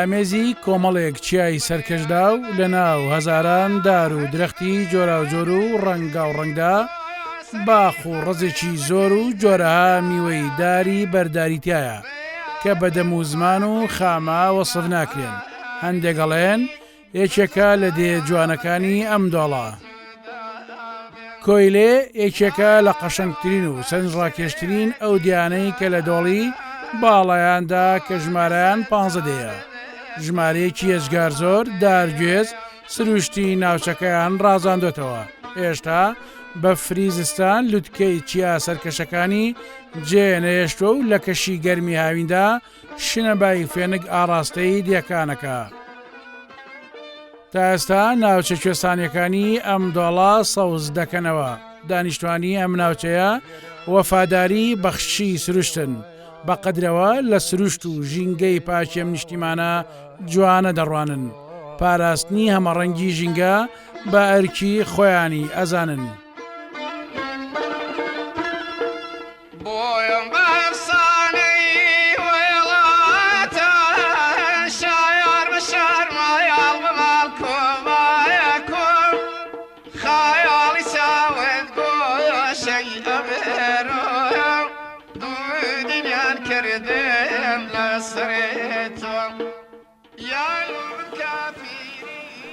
ئامێزی کۆمەڵێک چیای سەرکەشدا و لە ناو هەزاران دار و درەختی جۆراوجۆر و ڕەنگا و ڕەنگدا باخ و ڕزێکی زۆر و جۆرەها میوەی داری بەرداریتایە کە بەدەم و زمان و خامە وەسف ناکرێن. هەندێکەڵێن یەکێکە لە دێ جوانەکانی ئەم دۆڵە. کۆیلێ یەکێکە لە قەشەنگترین و سەرنجڕاکێشترین ئەو دیانەی کە لە دۆڵی باڵایاندا کە ژمارەیان 15ەیە. ژمارەیەکی هێزگار زۆر دارگوێز سروشتی ناوچەکەیان ڕازاندوێتەوە. هێشتا بە فریزستان لوتکەی چیا سەرکەشەکانی جێنەهێشتووە و لە کەشی گەرمی هاویندا شنەبای فێنک ئاڕاستەی دیەکانەکە. تا ئێستا ناوچە کوێستانیەکانی ئەم دۆڵە سەوز دەکەنەوە. دانیشتوانی ئەم ناوچەیە وەفاداری بەخشی سروشتن بەقەدرەوە لە سروشت و ژینگەی پاچێم نیشتیمانە جوانە دەڕوانن. پاراستنی هەمەڕەنگی ژینگە بە ئەرکی خۆیانی ئەزانن.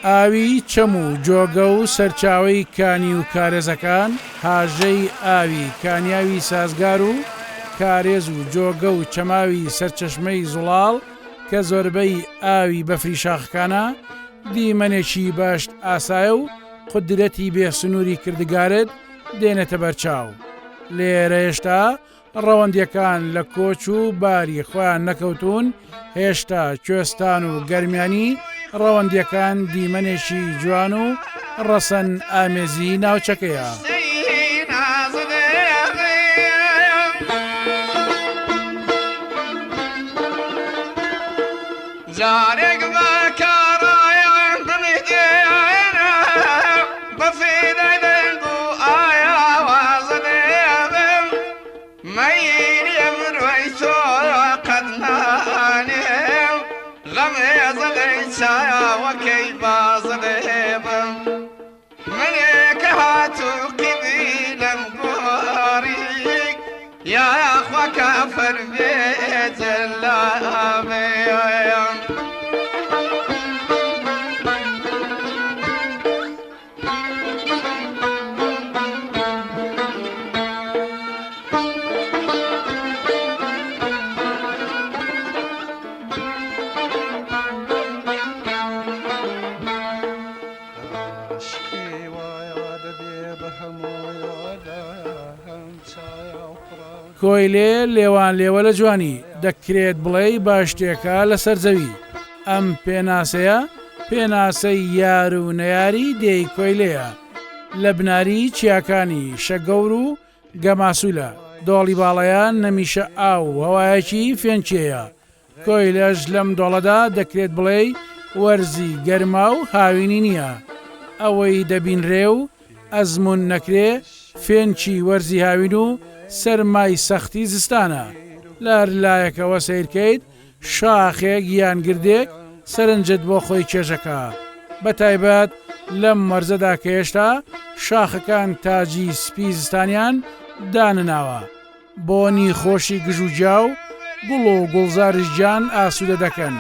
ئاوی چەم و جۆگە و سەرچاوی کانی و کارێزەکان، هاژەی ئاوی کانیاوی سازگار و کارێز و جۆگە و چەماوی سەرچەشمەی زوڵاڵ کە زۆربەی ئاوی بەفری شاخەکانە دیمەنێکی باشت ئاسایە و قودرەتی بێسنووری کردگارت دێنێتە بەرچاو. لێرە هێشتا ڕەوەندیەکان لە کۆچ و باری خۆیان نەکەوتون، هێشتا کوێستان و گەرمیانی ڕەوەندیەکان دیمەنێکی جوان و ڕەسەن ئامێزی ناوچەکەیە. وكي باظلم منك هاتو قبيلا بوريك يا اخوة كافر بيت الله. کۆیلێ لێوان لێوە لە جوانی دەکرێت بڵێ باشتێکە لە سەرزەوی. ئەم پێناسەیە پێناسەی یار و نەیاری دێی کۆیلەیە لە بناری چیاکانی شەگەور و گەماسوولە. دۆڵی باڵەیان نەمیشە ئاو هەوایەکی فێنچێیە. کۆیلەش لەم دۆڵەدا دەکرێت بڵێ وەرزی گەرما و هاوینی نییە. ئەوەی دەبینرێ و ئەزمون نەکرێ فێنچی وەرزی هاوین و سەرمای سەختی زستانە. لە لایەکەوە سیرکەیت شاخێک یان گردێک سەرنجت بۆ خۆی کێژەکە. بە تایبەت لەم مەرزەدا کە هێشتا شاخەکان تاجی سپی زستانیان دانناوە. بۆنی خۆشی گژوجیا و گوڵ و گوڵزارشجان ئاسوودە دەکەن.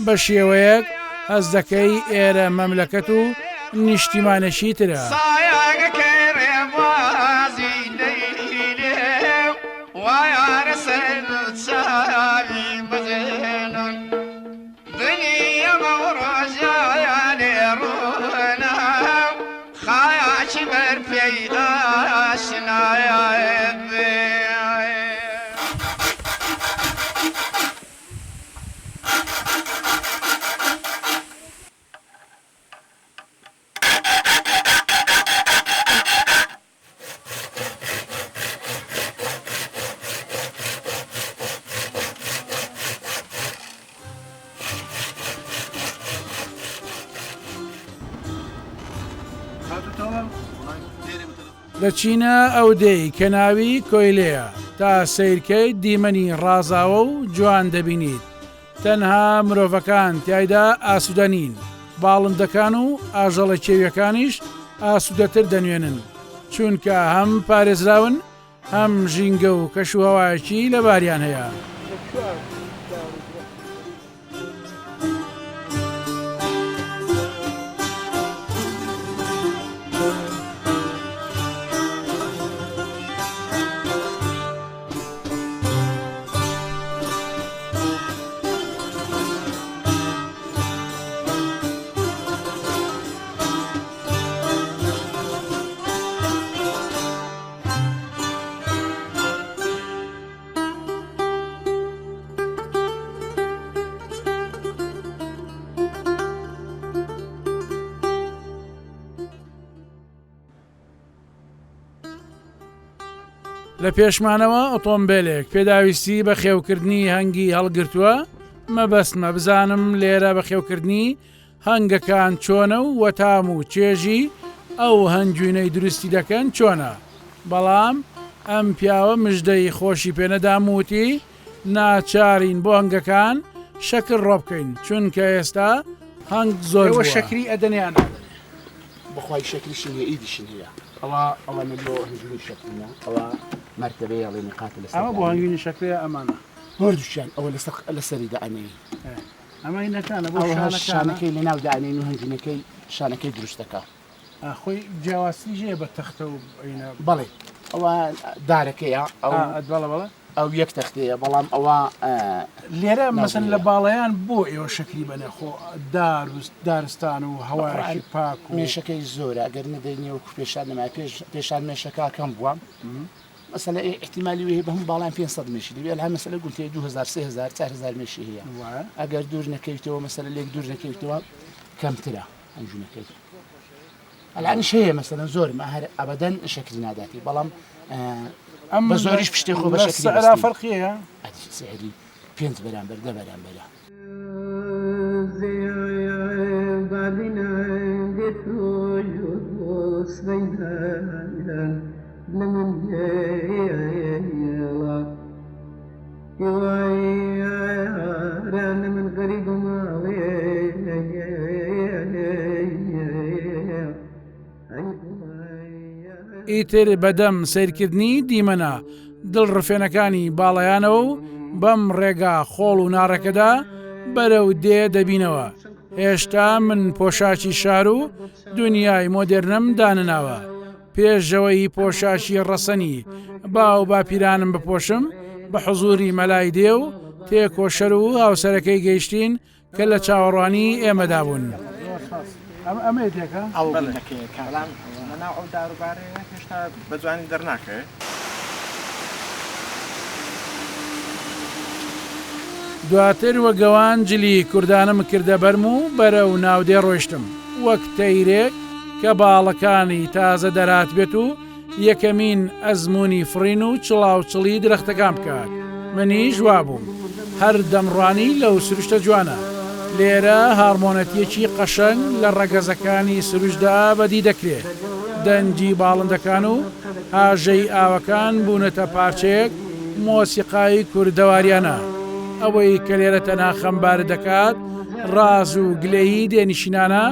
بە شێوەیەک هەز دەکەی ئێرە مەملەکەت و نیشتیمانەشی ترە. لە چینە ئەو دەی کە ناوی کۆیلەیە تا سیرکەی دیمەنی ڕازاوە و جوان دەبینیت. تەنها مرۆڤەکان تایدا ئاسوودەنین، باڵندەکان و ئاژەڵە کێویەکانیش ئاسوودەتر دەنوێنن، چونکە هەم پارێزراون هەم ژینگە و کەشوهەوایەکی لە باریان هەیە. لە پێشمانەوە ئۆتۆمبیلێک پێداویستی بە خێوکردنی هەنگی هەڵگرتووە. مەبەستمە بزانم لێرە بە خێوکردنی هەنگەکان چۆنە و وەتام و چێژی ئەو هەنجوینەی دروستی دەکەن چۆنە. بەڵام ئەم پیاوە مژدەی خۆشی پێنەدام وتی ناچارین بۆ هەنگەکان شەکر ڕۆبکەین، چونکە ئێستا هەنگ زۆر شەکری ئەدەنیان بخوای شەکریشن هەیە ئیدیشن هەیە ئەوە نەبیەوە هەنجوی شەکرینە ئەوە مرتبەیە ئەڵێنی قاتە لەسەر ئەمە بۆ هەنگوینی شەکرەیە ئەمانە هەردووشیان ئەوە لە سەری دەئەنێنی ئەمە نەکانە بۆ شانەکەی لە ناو دەئەنێن و هەنجینەکەی شانەکەی دروستەکە خۆی جیاوازی ژێ بە تەختە و بەڵێ ئەوە دارەکەیە بەڵە ئەو یەک تەختەیە بەڵام ئەوە لێرە مەسن لە باڵەیان بۆ ئێوە شەکری بەنێ خۆ دارستان و هەوایشی پاک و مێشەکەی زۆرە ئەگەر نەدەینەوە پێشان نەما پێشان مێشەکە کەم بووە مەسەلە احتیمالی وێ بە هەم باڵیان 500 مێشی دەبێت هەر مەسەلە گوتێ 2000 3000 4000 مێشی هەیە ئەگەر دوور نەکەویتەوە مەسەلە لێک دوور نەکەویتەوە کەمترە ئەنجوونەکەی ئەلانیش هەیە مەسەلەن زۆر هەر ئەبەدەن شەکری ناداتی بەڵام بە زۆریش پشتێ خۆ بە شەکری فەرقیەیە سعری 5 بەرامبەر 10 بەرامبەرە ئیتر بەدەم سیرکردنی دیمەنە دڵڕفێنەکانی باڵەیانەوە و بەم ڕێگا خۆڵ و ناڕەکەدا بەرەو دێ دەبینەوە. هێشتا من پۆشاکی شار و دنیای مۆدرنم دانناوە. پێشەوەی پۆشاکی ڕەسەنی باو باپیرانم بپۆشم بە حزوری مەلای دێ و تێکۆشەر و هاوسەرەکەی گەیشتین کە لە چاوەڕوانی ئێمەدا بوون. ئەمە دێکە ناو ئەو داروبارەیە هێشتا بە جوانی دەرناکەێت. دواتر وەگەوان جلی کوردانم کردە بەرم و بەرە و ناودێ ڕۆیشتم وەک تەیرێک کە باڵەکانی تازە دەرات بێت و یەکەمین ئەزمموی فڕین و چڵاوچڵی درەختەکان بکات. منیش وا بووم هەر دەمڕوانی لەو سروشتە جوانە. لێرە هارمۆنەتیەکی قەشەنگ لە ڕەگەزەکانی سروشدا بەدی دەکرێت. دەنجی باڵندەکان و هاژەی ئاوەکان بوونەتە پارچەیەک مۆسیقایی کوردەواریانە. ئەوەی کە لێرە تەنها خەمبار دەکات ڕاز و گلەیی دێنیشینانە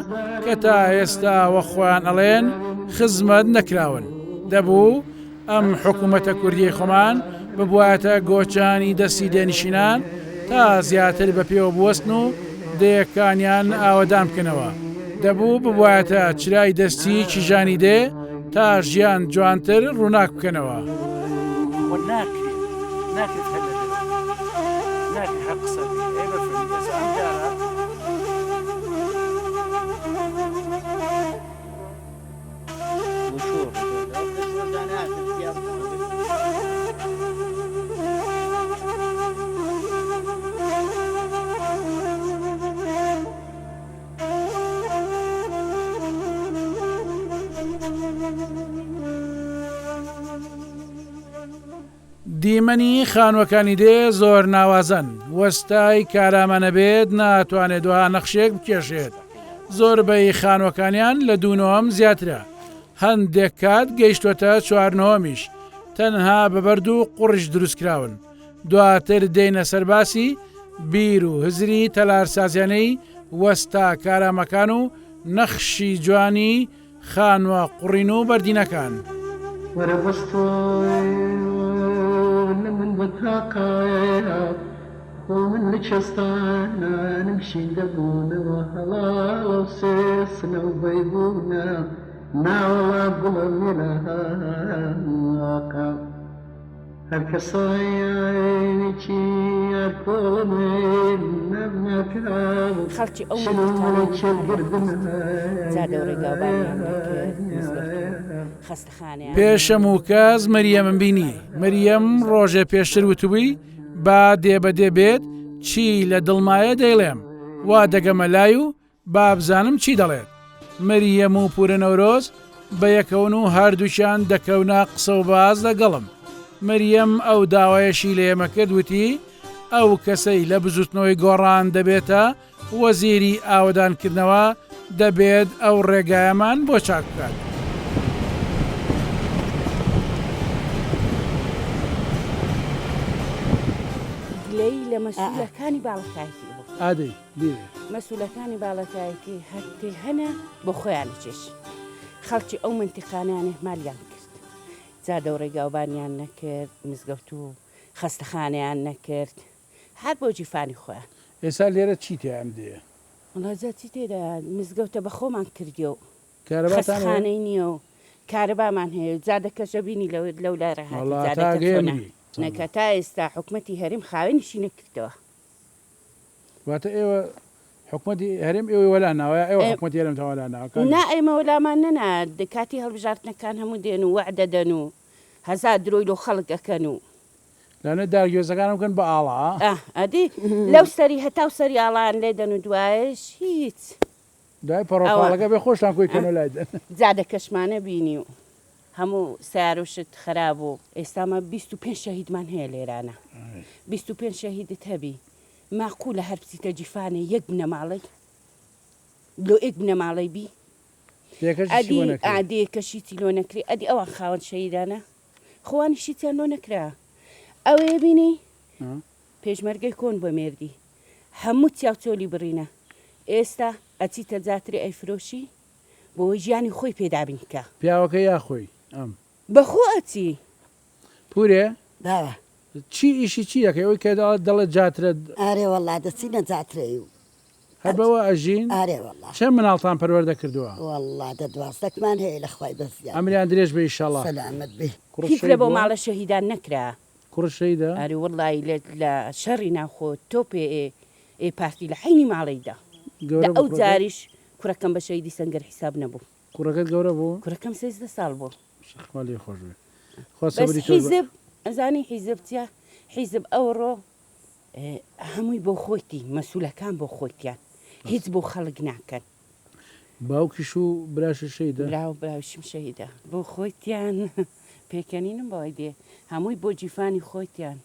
کە تا ئێستا وە خۆیان ئەڵێن خزمەت نەکراون. دەبوو ئەم حکوومەتە کوردیەی خۆمان ببوایەتە گۆچانی دەستی دێنیشینان تا زیاتر بە پێوە بوەستن و دەیەکانیان ئاوەدان بکەنەوە. دەبوو ببوایەتە چرای دەستی کیژانی دێ تا ژیان جوانتر ڕووناک بکەنەوە. دیمەنی خانوەکانی دێ زۆر ناوازن. وەستای کارامانە بێت ناتوانێت دوها نەخشێک بکێشێت. زۆربەی خانوەکانیان لە دوونەوەم زیاترە. هەندێک کات گەیشتوەتە چوارنەوەمیش تەنها بەبەرد و قوڕش دروستکراون. دواتر دێنە سەرباسی بیر و هزری تەلارسازیانەی وەستا کارامەکان و نەخشی جوانی خانوە قوڕین و بەردینەکان. من بتاقايا ومن نشستانا نمشي دبونا وهلا وسيسنا وبيبونا ناولا بلمنا واقع هالكسايا يكون نبنك خەڵکی ئەو زادە و ڕێگاوبانیان خەستەخانەیان پێشەم و کەس مەریەمم بینی. مەریەم ڕۆژێ پێشتر وتبووی با دێبەدێ بێت چی لە دڵمایە دەیڵێم وا دەگەمە لای و با بزانم چی دەڵێت. مەریەم و پورە نەورۆز بە یەکەون و هەردووچیان دەکەونە قسە و باز لەگەڵم. مەریەم ئەو داوایەشی لە ئێمە کرد وتی ئەو کەسەی لە بزوتنەوەی گۆڕان دەبێتە وەزیری ئاوەدانکردنەوە دەبێت ئەو ڕێگایەمان بۆ چاک بکات. لەی لە مەسئولەکانی باڵەکایەتی ئادەی مەسئولەکانی باڵەکایەتی هەرتێ هەنە بۆ خۆیان چێش خەڵکی ئەو منتیقانیان مالیان کرد زادە و ڕێگاوبانیان نەکرد مزگەوت و خەستەخانەیان نەکرد هەر بۆ جیفانی خۆیان. ئێستا لێرە چی تیان دێ؟ وڵازەتی تێدا مزگەوتە بە خۆمان کردی و کارەباتان خەستەخانەی نییە و کارەبامان هەیە زادە کەشە بینی لەو لای ڕێهاتی نەکە تا ئێستا حکومەتی هەرێم خاوێنیشی نەکردەوە. واتە ئێوە حکومەتی هەرێم ئێوە وەلا ناوە ئێوە حکومەتی هەرێم تاوەلا ناوە نا ئێمە وەلامان نەنا کاتی هەڵبژاردنەکان هەموو دێن و وەعدە دەن و هەزار درۆی لۆ خەڵک ئەکەن و لەنە داگوێزەکانم بکەن بە ئاڵا ئەدی لەو سەری هەتاو سەری ئاڵان لێ دەن و دوایش هیچ دوای پەڕۆپاڵەکە بێ خۆشتان کۆیکەنەوە لای دەن زادە کەشمانە بینی و هەموو سیارۆشت خراپ و ئێستامە 25 شەهیدمان هەیە لێرانە 25 شەهیدت هەبی ماقوو لە هەر بچیتە جیفانێ یەک بنە ماڵی لۆ ئێک بنە ماڵی بی ئادێ کەشیتی لۆ نەکری ئەدی ئەوان خاوەن شەهیدانە خۆوانی شیتیان لۆ نەکرا ئەوێ بینی پێشمەرگەی کۆن بۆ مێردی هەموو چاوچۆلی بڕینە ئێستا ئەچیتە جاتری ئەیفرۆشی بۆی ژیانی خۆی پێدابینکە پیاوەکە یاخۆی ئەم بەخۆ ئەچی پورێ باوە چی ئیشی چی دەکەی ئەوی کە دەڵێت جاترە ئارێ وەڵا دەچینە جاترێ و هەر بەوە ئەژین ئارێ وەڵا چەند مناڵتان پەروەردە کردووە وەڵا دەدواستەکمان هەیە لە خوای بەزیان ئەمریان درێژ بە ئیشەڵا سەلامەت بێ هیچ لە بۆ ماڵە شەهیدان نەکرا کوڕشەیدا ئەری وڵی لە شەڕی ناخۆ تۆ پێ ئێ پارتی لە حینی ماڵیدا ئەو جاریش کوڕەکەم بە شەیدی سەنگەر حیساب نەبوو کوڕەکەت گەورە بوو کوڕەکەم 16 ساڵ بوو خۆلی خۆش بەس حیزب ئەزانی حیزب چیە حیزب ئەوڕۆ هەمووی بۆ خۆیتی مەسوولەکان بۆ خۆیتیان هیچ بۆ خەڵک ناکەن باوکیش و براش شەیدا براو براوشم شەیدا بۆ خۆیتیان پێکەنینم بەوەی دێ هەمووی بۆ جیفانی خۆیتیان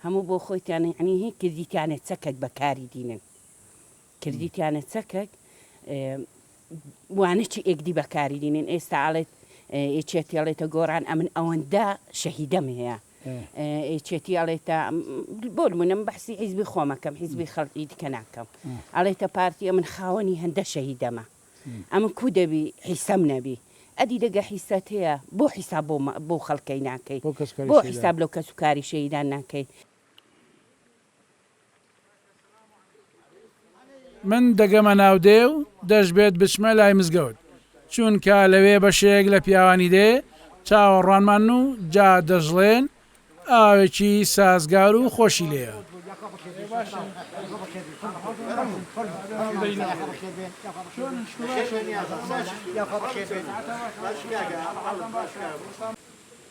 هەموو بۆ خۆیتیان عنی هی کردیتیانێت چەکەک بەکاری دینن کردیتیانە چەکەک وانەی ئێکدی بەکاری دینن ئێستا ئاڵێت ئێچێتیڵێتە گۆڕان ئەمن ئەوەندە شەهیدەم هەیە ئێچێتی ئەڵێتە بۆ منم بەحسی حیزبی خۆمەکەم حیزبی خەڵکی دیکە ناکەم ئەڵێتە پارتی من خاوەنی هەندە شەهیدەمە ئەمە کو دەبی حیسەم نەبی ئەدی دەگە حیسەت هەیە بۆ حیساب بۆ خەڵکەی ناکەی بۆ حیساب لەو کەس و کاری شەهیدان ناکەی من دەگەمە ناودێ و دەشبێت بچمە لای مزگەوت چونکە لەوێ بەشێک لە پیاوانی دێ چاوەڕوانمان و جا دەژڵێن ئاوێکی سازگار و خۆشی لێە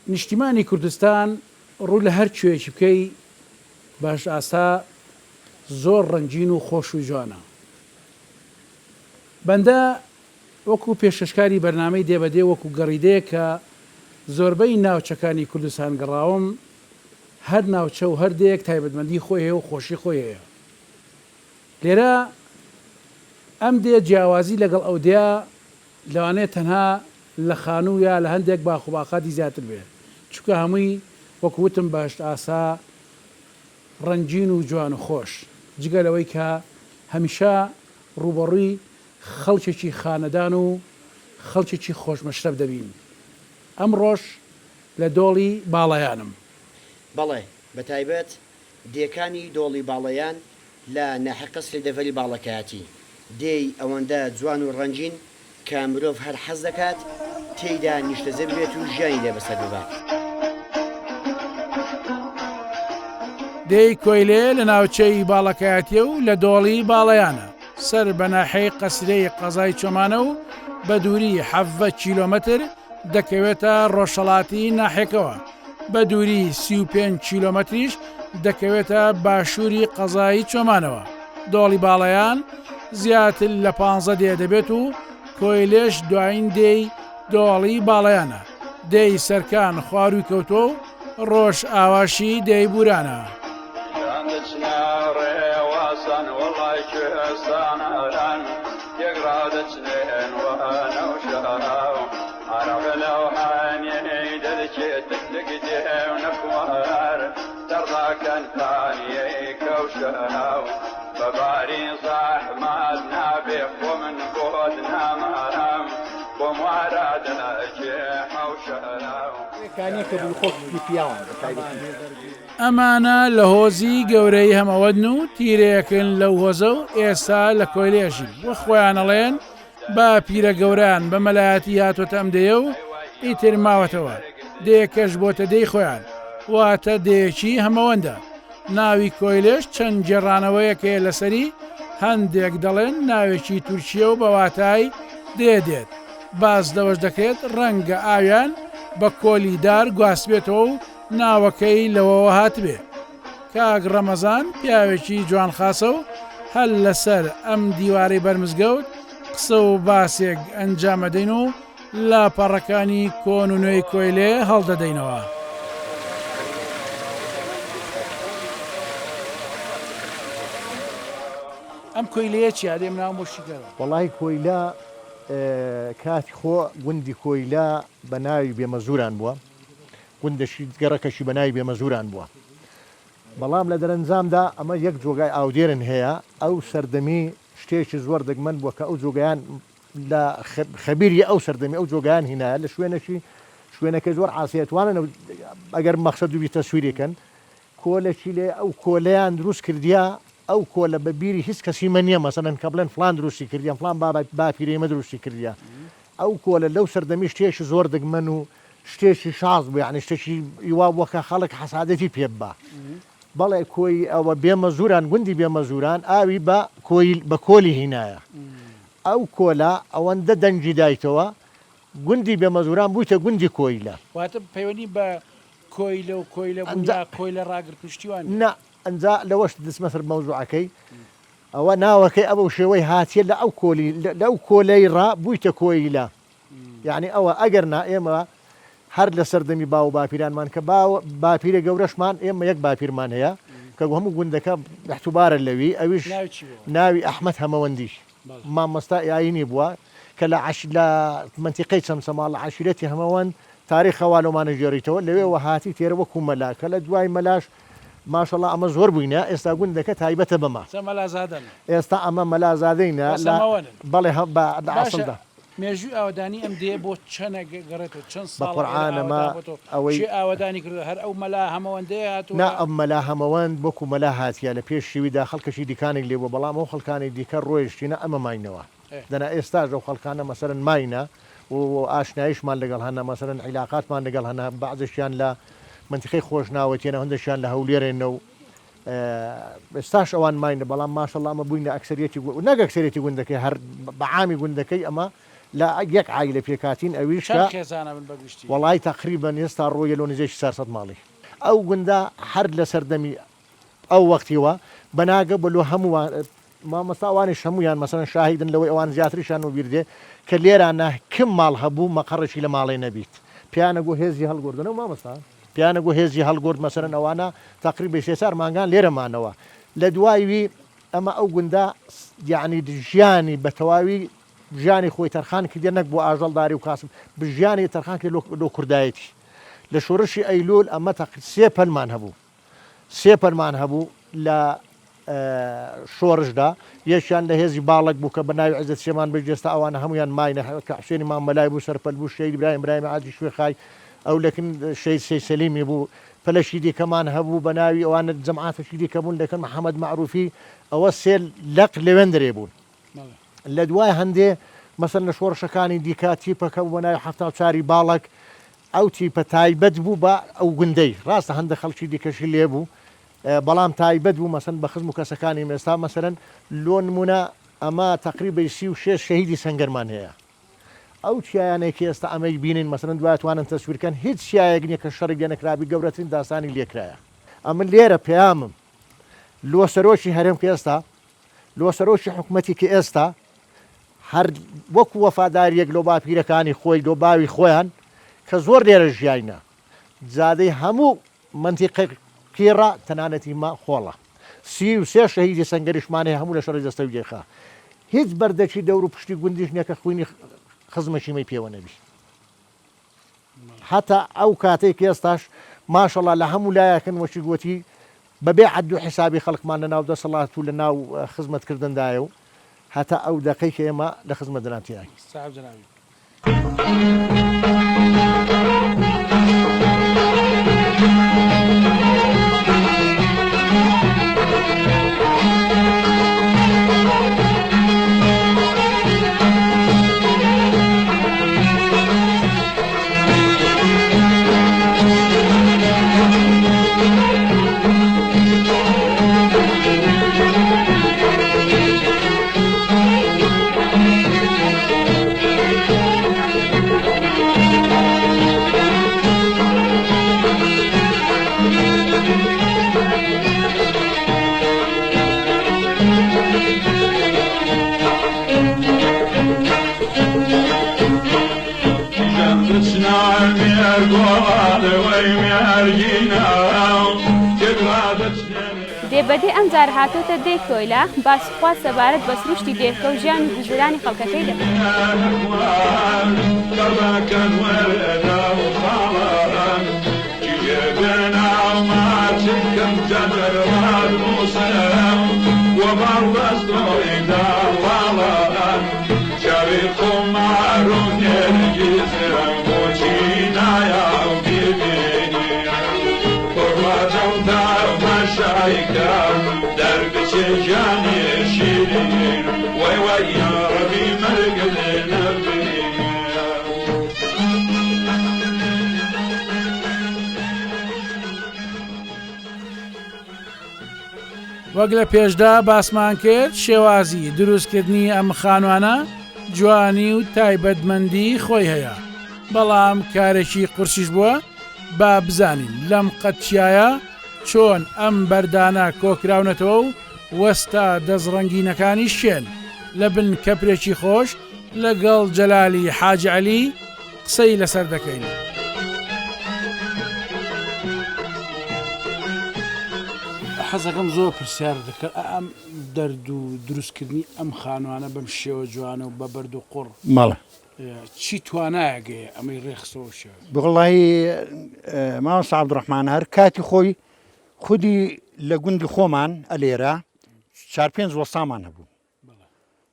نیشتیمانی کوردستان ڕوو لە هەر کوێکی بکەی باش ئاستا زۆر ڕەنگین و خۆش و جوانە بەندە وەکو پێشکەشکاری بەرنامەی دێبەدێ وەکو گەڕیدەیە کە زۆربەی ناوچەکانی کوردستان گەڕاوم هەر ناوچە و هەردێک تایبەتمەندی خۆی هەیە و خۆشی خۆی هەیە لێرە ئەم دێ جیاوازی لەگەڵ ئەو دێ لەوانەیە تەنها لە خانوو یا لە هەندێک باخوباقاتی زیاتر بێت چونکە هەمووی وەکووتم باش ئاسا ڕەنگین و جوان و خۆش جگەلەوەی کە هەمیشە ڕوبەڕووی خەڵکێکی خانەدان و خەڵکێکی خۆشمەشرەف دەبین. ئەم ڕۆژ لە دۆڵی باڵایانم. بەڵێ بەتایبەت دیەکانی دۆڵی باڵەیان لە ناحقەسری دەڤەری باڵەکەیەتی دێی ئەوەندە جوان و ڕەنجین کە مرۆڤ هەر حەز دەکات تێیدا نیشتەزە بێت و ژیانی لێ بەسەر ببات. دەی کۆیلێ لە ناوچەی باڵەکایەتیە و لە دۆڵی باڵەیانە سەر بە ناحەی قەسرەی قەزای چۆمانە و بە دووری 7 کیلۆمەتر دەکەوێتە ڕۆژهەڵاتی ناحێکەوە، بە دووری 35 کیلۆمەتریش دەکەوێتە باشووری قەزایی چۆمانەوە. دۆڵی باڵەیان زیاتر لە 15 دێ دەبێت و کۆیلێش دوایین دێی دۆڵی باڵەیانە. دێی سەرکان خواروی کەوتۆ و ڕۆژ ئاواشی دێی بورانە. بباري صاحمات نابخ ومن بود نامرم ومرادنا جيح وشراو ئەمانە لە هۆزی گەورەی هەمەوەدن و تیرەیەکن لەو هۆزە و ئێستا لە کۆیلێژی وە خۆیانەڵێن با پیرە گەوران بە مەلایەتی هاتوۆتە ئەم دەیە و ئیتر ماوەتەوە دەیەکەش بۆتە دەی خۆیان واتە دەیەکی هەمەوەندە. ناوی کۆیلێش چەند جێڕانەوەیەکەیە لەسەری هەندێک دەڵێن ناوێکی تورکیە و بەواتای دێدێت. باز لەوەش دەکرێت ڕەنگە ئاویان بە کۆلیدار گواست بێتەوە و ناوەکەی لەوەوە هاتبێ. کاک ڕەمەزان پیاوێکی جوان خاسە و هەل لەسەر ئەم دیوارەی بەرمزگەوت قسە و باسێک ئەنجامەدەین و لاپەڕەکانی کۆن و نوێی کۆیلێ هەڵدەدەینەوە. ئەم کۆیلەیە چی دێم ناو مۆشیگەرە؟ وەڵی کۆیلا کاتی خۆ گوندی کۆیلا بە ناوی بێمەزوران بووە، گوندەشی گەڕەکەشی بە ناوی بێمەزوران بووە. بەڵام لە دەرەنجامدا ئەمە یەک جۆگای ئاودێرن هەیە، ئەو سەردەمی شتێکی زۆر دەگمەن بووە کە ئەو جۆگەیان لە خەبیری ئەو سەردەمی ئەو جۆگیان هینایە لە شوێنەکە زۆر عاسیەتوانن ئەگەر مەقسەد دوبی تەسویرێکن کۆلێکی لێ ئەو کۆلەیان دروست کردیا ئەو کۆلە بە بیری هیچ کەسی مە نییە مەسەلەن کە بڵێن فلان دروستی کردیان فلان باپیرێمە دروستی کردیا ئەو کۆلە لەو سەردەمی شتێکی زۆر دەگمەن و شتێکی شاز بوو یعنی شتێکی ئیوا وەکە خەڵک حەسادەتی پێ بە. بەڵێ کۆی ئەوە بێمەزوران گوندی بێمەزوران ئاوی بە کۆلی هینایە. ئەو کۆلا ئەوەندە دەنگی دایتەوە گوندی بێمەزوران بوویتە گوندی کۆیلە. واتە پەیوەنی بە کۆیلە و کۆیلە کۆیلە ڕاگرتوشتیوان نا ئەنجا لەوەش دەستمەسەر مەوزوعەکەی ئەوە ناوەکەی ئەوە شێوەی هاتیە لە ئەو کۆلی لەو کۆلەی ڕا بوویتە کۆیلە. یعنی ئەوە ئەگەر نا ئێمە هەر لە سەردەمی باو باپیرانمان کە باپیرە گەورەشمان ئێمە یەک باپیرمان هەیە کە هەموو گوندەکە احتوبارە لەوی ئەویش ناوی ئەحمەد هەمەوەندیش مامۆستا ئاینی بووە کە لە منتیقەی چەمسەماڵ لە عەشیرەتی هەمەوەند تاریخ هەوالۆمانە ژێڕیتەوە لەوێەوە هاتی تێرە وەکو مەلا کە لە دوای مەلاش ماشەڵڵا ئەمە زۆر بووینە ئێستا گوندەکە تایبەتە بەما ئێستا ئەمە مەلازادەینە بەڵێ لە عەسڵدا مێژووی ئاوەدانی ئەم دێ بۆ چەنە گەڕێتەوە چەند بە قورعانەمە ئەوەی ئاوەدانی کرد هەر ئەو مەلا هەمەوەندەیە هاتووە نا ئەم مەلا هەمەوەند بۆکو مەلا هاتیە لە پێش شیویدا خەڵکەشی دیکانێک لێبووە بەڵام ئەو خەڵکانی دیکە ڕۆیشتینە ئەمە ماینەوە دەنا ئێستاژ ئەو خەڵکانە مەسەرەن ماینە و ئاشنایشمان لەگەڵ هەنا مەسەرەن عیلاقاتمان لەگەڵ هەنا بەعزشیان لە منتیقەی خۆشناوەتیانە هەندێکیان لە هەولێرێنە و ئێستاش ئەوان ماینە بەڵام ماشەڵڵا ئەمە بووینە ئەکسەریەتی نەک ئەکسەریەتی گوندەکەی هەر بەعامی گوندەکەی ئەمە لا یەک عایلە پێکاتین ئەویش وڵای تقریبا ئێستا ڕۆیە لۆ نزیێکی 400 ماڵی ئەو گوندە هەر لە سەردەمی ئەو وەختیوە بەناگە بەلۆ هەمووان مامەستاوانش هەمویان مەسەرەن شاهیدن لەوەی ئەوان زیاتریشان و بیردێ کە لێرانە کم ماڵ هەبوو مەقەڕێکی لە ماڵی نەبیت پیانە گۆ هێزی هەڵگوردنەوە مامەستا پیانە گۆ هێزی هەڵگورد مەسەرەن ئەوانە تقریبا 3 مانگان لێرەمانەوە لە دوایوی ئەمە ئەو گوندە یعنی ژیانی بە تەواوی ژیانی خۆی تەرخان کردێ نەک بۆ ئاژەڵداری و کاسم بژیانی تەرخان کرد لۆ کوردایەتی لە شۆڕشی ئەیلول ئەمە 3 پەلمان هەبوو 3 پەلمان هەبوو لە شۆڕشدا یەکیان لە هێزی باڵک بوو کە بە ناوی عزت شێمان بەجێستا ئەوانە هەمویان ماینە کە حسێنی مامەلای بوو سەرپەل بوو شەید برایم عادی شوێخای ئەو لەکن شەید سەلیمی بوو پلەشی دیکەمان هەبوو بە ناوی ئەوانە جەمعاتێکی دیکەبوون لەکەن محەممەد معروفی ئەوە سێل لەق لەوێن درێ بوون لە دوای هەندێ مەسەر لە شۆڕشەکانی دیکە تیپەکە بوو بە ناوی هەفتا چاری باڵک ئەو تیپە تایبەت بوو بە ئەو گوندەی ڕاستە هەندە خەڵکی دیکەشی لێ بوو بەڵام تایبەت بوو مەسەن بە خزم و کەسەکانی مێستا مەسەرەن لۆ نمونە ئەمە تقریبی 36 شەهیدی سەنگەرمان هەیە ئەو چیایانێکی ئێستا ئەمەی بینین مەسەرەن دواتوانن تەسویرکەن هیچ چیایەک نییە کە شەڕی گەنەکرابی گەورەترین داستانی لێکرایە ئەمە لێرە پەیامم لۆ سەرۆکی هەرێم کە ئێستا لۆ سەرۆکی حکوومەتی کە ئێستا هەر وەکو وەفاداریەک لۆ باپیرەکانی خۆی لۆ باوی خۆیان کە زۆر لێرە ژیاینە جادەی هەموو منتیقی قیڕە تەنانەتی ما خۆڵە 33 شەهیدی سەنگەریشمانەیە هەموو لە شەڕی دەستەوی جێخا هیچ بەردەچی دەور و پشتی گوندیش نییە کە خوێنی خزمەشیمەی پێوە نەبی هەتا ئەو کاتێک ئێستاش ماشەڵا لە هەموو لایەکەن وەچی گوتی بەبێ عەد و حیسابی خەڵکمان لە ناو دەسەڵات و لە ناو خزمەتکردندایە و هەتا ئەو دەقەی کە ئێمە لە خزمەت دەرانتیایی دێبەدی ئەم جار هاتوتە دێک تۆیلا باسخوا سەبارەت بە سروشتی دێرکە و ژیان و گوزەرانی خەڵکەکەی دەکەن. وەک لە پێشدا باسمان کرد شێوازی دروستکردنی ئەم خانوانە جوانی و تایبەتمەندی خۆی هەیە بەڵام کارێکی قورسیش بووە با بزانین لەم قەتچایە چۆن ئەم بەردانە کۆکراونەتەوە و وەستا دەزڕەنگینەکانی شێن لە بن کەپرێکی خۆش لەگەڵ جەلالی حاج عەلی قسەی لەسەر دەکەین. حەزەکەم زۆر پرسیار دەکرد ئەم دەرد و دروستکردنی ئەم خانوانە بەم شێوە جوانە و بە بەرد و قوڕ ماڵە چی توانایەگەیە ئەمەی ڕێخسەوە شێ بڵی ماوەسا عەبدوڕەحمان هەر کاتی خۆی خودی لە گوندی خۆمان ئەلێرە 4-5 وەسامان هەبوو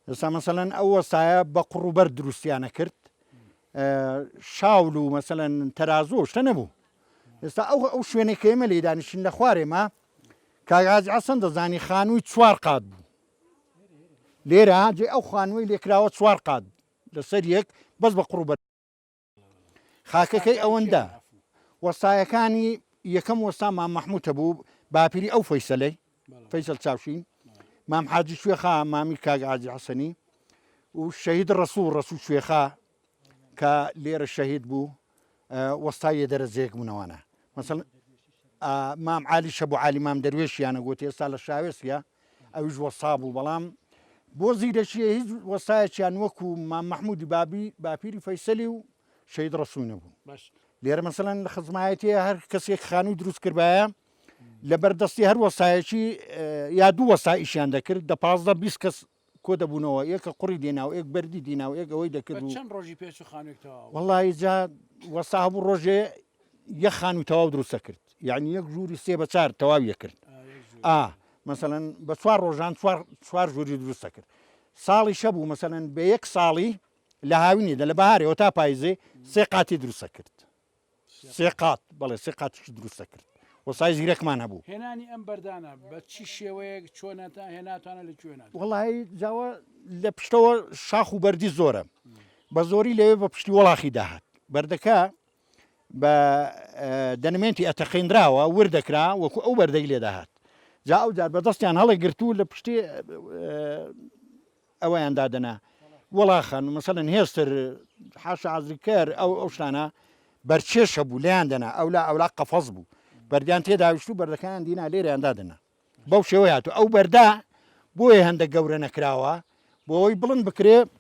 ئێستا مەسەلەن ئەو وەسایە بە قوڕوبەر دروستیانە کرد شاول و مەسەلەن تەرازۆ شتە نەبوو ئێستا ئەو شوێنێک کە ئێمە لێ دانیشتین لە خوارێمە کاغاز حەسەن دەزانی خانووی 4 قات بوو لێرە جێ ئەو خانووی لێکراوە 4 قات لەسەر یەک بەس بە قوڕوبەر خاکەکەی ئەوەندە وەسایەکانی یەکەم وەستا مام مەحموود هەبوو باپیری ئەو فەیسەلەی فەیسەل چاوشین مام حاجی شوێخا مامی کاغازی حەسەنی و شەهید ڕەسوول شوێخا کە لێرە شەهید بوو وەستای دەرەجەیەک بوونەوەنە مەسەڵ مام عالی شەبوو عالی مام دەروێشیانە گوتی ئێستا لە شاوێسیە ئەویش وەسا بوو بەڵام بۆ زیرەشیە هیچ وەسایەکیان وەکو مام مەحموودی باپیری فەیسەلی و شەهید ڕەسوول نەبوو لێرە مەسەڵەن لە خزمایەتی هەر کەسێک خانووی دروست کردبایە لە بەردەستی هەر وەسایەکی یا دوو وەسایشیان دەکرد دە 15-20 کەس کۆ دەبوونەوە یەکە قوڕی دێناو یەک بەردی دیناو یەک ئەوەی دەکرد و چەند ڕۆژی پێش خانوویەکەوە وەڵی جا وەسا هەبوو ڕۆژێ یەک خانووی تەواو دروستە کرد یعنی یەک ژووری 3 بە 4 تەواویە کرد مەسەەن بە 4 ڕۆژان 4 ژووری دروستە کرد ساڵی شەبوو مەسەەن بە 1 ساڵی لە هاوینیدا لە بەهارەوە تا پاییزێ 3 قاتی دروستە کرد 3 قات بەڵێ 3 قاتیش دروستە کرد وەسای زیرەکمان هەبوو هێنانی ئەم بەردانە بە چی شێوەیەک چۆنەتە هێناتوانە لە کوێنە وڵی جاوە لە پشتەوە شاخ و بەردی زۆرە بە زۆری لەوێ بە پشتی وەڵاخی داهات بەردەکە بە دەنمێنی ئەتەقیندراوە وردەکرا وەکو ئەو بەردەی لێ داهات جا ئەو جار بەدەستیان هەڵی گرتو لە پشتی ئەوەیان دادەنا وەڵاخن مەسەن هێستر حاشا عزریکەر ئەو شتانە بەرچێشە بوو لیان دەنا ئەولا قەفەز بوو بەردیان تێداویشت و بەردەکان دینا لێرەیان دادەنا بەو شێوەیە هاتو ئەو بەردا بۆیە هەندێک گەورە نەکراوە بۆەوەی بڵند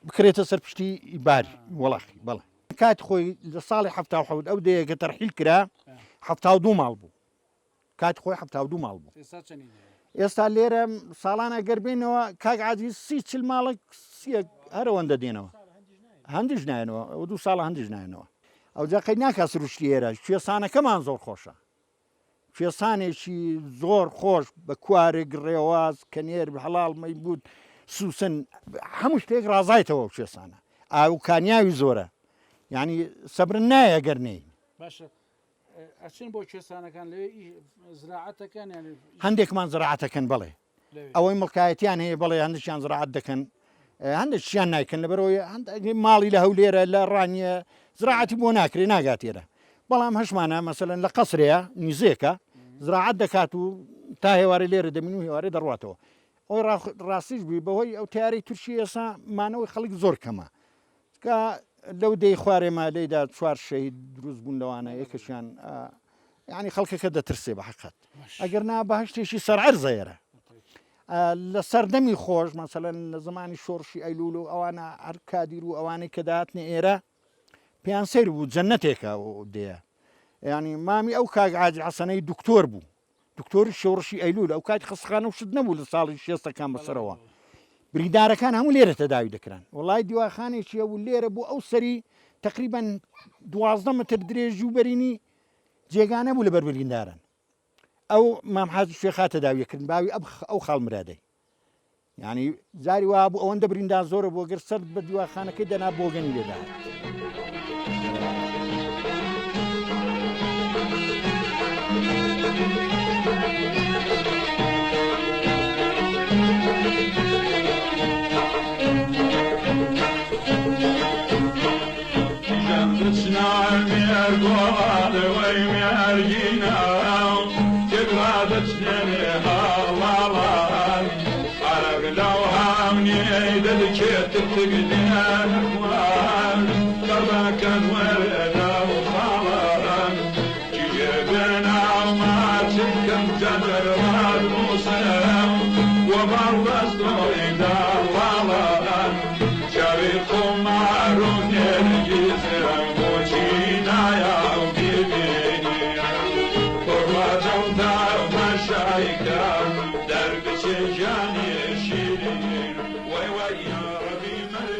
بکرێتە سەر پشتی باری وەڵاخی بەڵێ کات خۆی لە ساڵی 1970 ئەو دەیەکە تەرحیل کرا 72 ماڵ بوو کات خۆی 72 ماڵ بوو ئێستا لێرە ساڵانە گەربێنەوە کاک عادی 40 ماڵک هەرەوەندە دێنەوە هەندیش نایەنەوە ئەو 2 ساڵە هەندیش نایەنەوە ئەو جاقەی ناکات سروشتی ئێرە کوێسانەکەمان زۆر خۆشە کوێسانێکی زۆر خۆش بە کوارێک ڕێواز کەنێر هەڵاڵ مەیبوود سوسن هەموو شتێک ڕازایتەوە کوێسانە ئاو کانیاوی زۆرە یعنی سەبرن نایە گەرنەی باشە ئەچین بۆ کوێسانەکان لەوێ زراعەتەکان هەندێکمان زراعەتەکەن بڵێ ئەوەی مڵکایەتیان هەیە بڵێ هەندێکیان زراعەت دەکەن هەندێکیان نایکەن لەبەرەوەی ماڵی لە هەولێرە لە ڕانیە زراعەتی بۆ ناکرێ ناگاتێرە بەڵام هەشمانە مەسەلەن لە قەسرەیە نیزێکە زراعەت دەکات و تا هێوارە لێرە دەمین و هێوارێ دەڕاتەوە ئەوی ڕاستیش بووی بەهۆی ئەو تیاری تورکی ئێسا مانەوەی خەڵک زۆر کەمە کە لەو دەی خوارێمە لێدا 4 شەهید دروست بوون لەوانە یەکەشیان یعنی خەڵکەکە دەترسێ بە حقیقەت ئەگەر نا بەهشتێکی سەرعەرزەیەرە لە سەردەمی خۆش مەسەلەن لە زمانی شۆڕشی ئەیلول و ئەوانە هەر کادیر و ئەوانەی کە داهاتنە ئێرە پێیان سەیر بوو جەنەتێکە دەیە ینی مامی ئەو کاک عاجل حەسەنەی دکتۆر بوو دکتۆری شۆڕشی ئەیلول ئەو کاتی خستخانە شت نەبوو لە ساڵی 60ەکان بەسەرەوە بریندارەکان هەموو لێرە تەداوی دەکران وڵای دیواخانێکی ئەو لێرە بوو ئەو سەری تقریبان 12 متر درێژی و بەرینی جێگانە بوو لەبەر بریندارن ئەو مامحاز شێخا تەداویەکردن باوی ئەو خاڵ مرادەی یعنی زاری وا بوو ئەوەندە بریندار زۆرە بۆ گەر سەر بە دیواخانەکەی دەنا بۆگەنی لێدا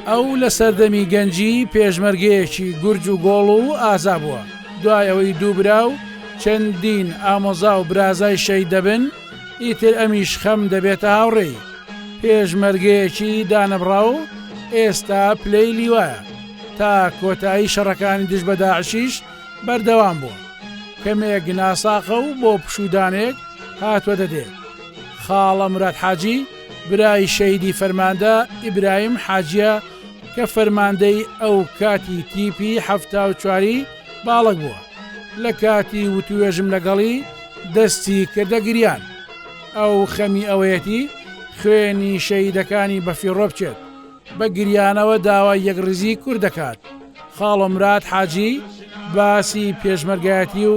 ئەو لە سەردەمی گەنجی پێشمەرگەیەکی گورج و گۆڵ و ئازا بووە دوایەوەی دووبرا و چەندین ئامۆزا و برازای شەید دەبن ئیتر ئەمیش خەم دەبێتە هاوڕێی پێشمەرگەیەکی دانەبڕا و ئێستا پلەی لیوایە تا کۆتایی شەڕەکانی دژ بە داعشیش بەردەوام بووە کەمێک ناساخە و بۆ پشودانێک هاتووە دەدێت خاڵە مراد حاجی برای شەیدی فەرماندە ئیبراهیم حاجیە کە فەرماندەی ئەو کاتی تیپی 74 باڵک بووە لە کاتی وتوێژم لەگەڵی دەستی کردە گریان ئەو خەمی ئەوەیەتی خوێنی شەیدەکانی بەفیڕۆ بچێت بە گریانەوە داوای یەکڕزی کوور دەکات خاڵە مراد حاجی باسی پێشمەرگایەتی و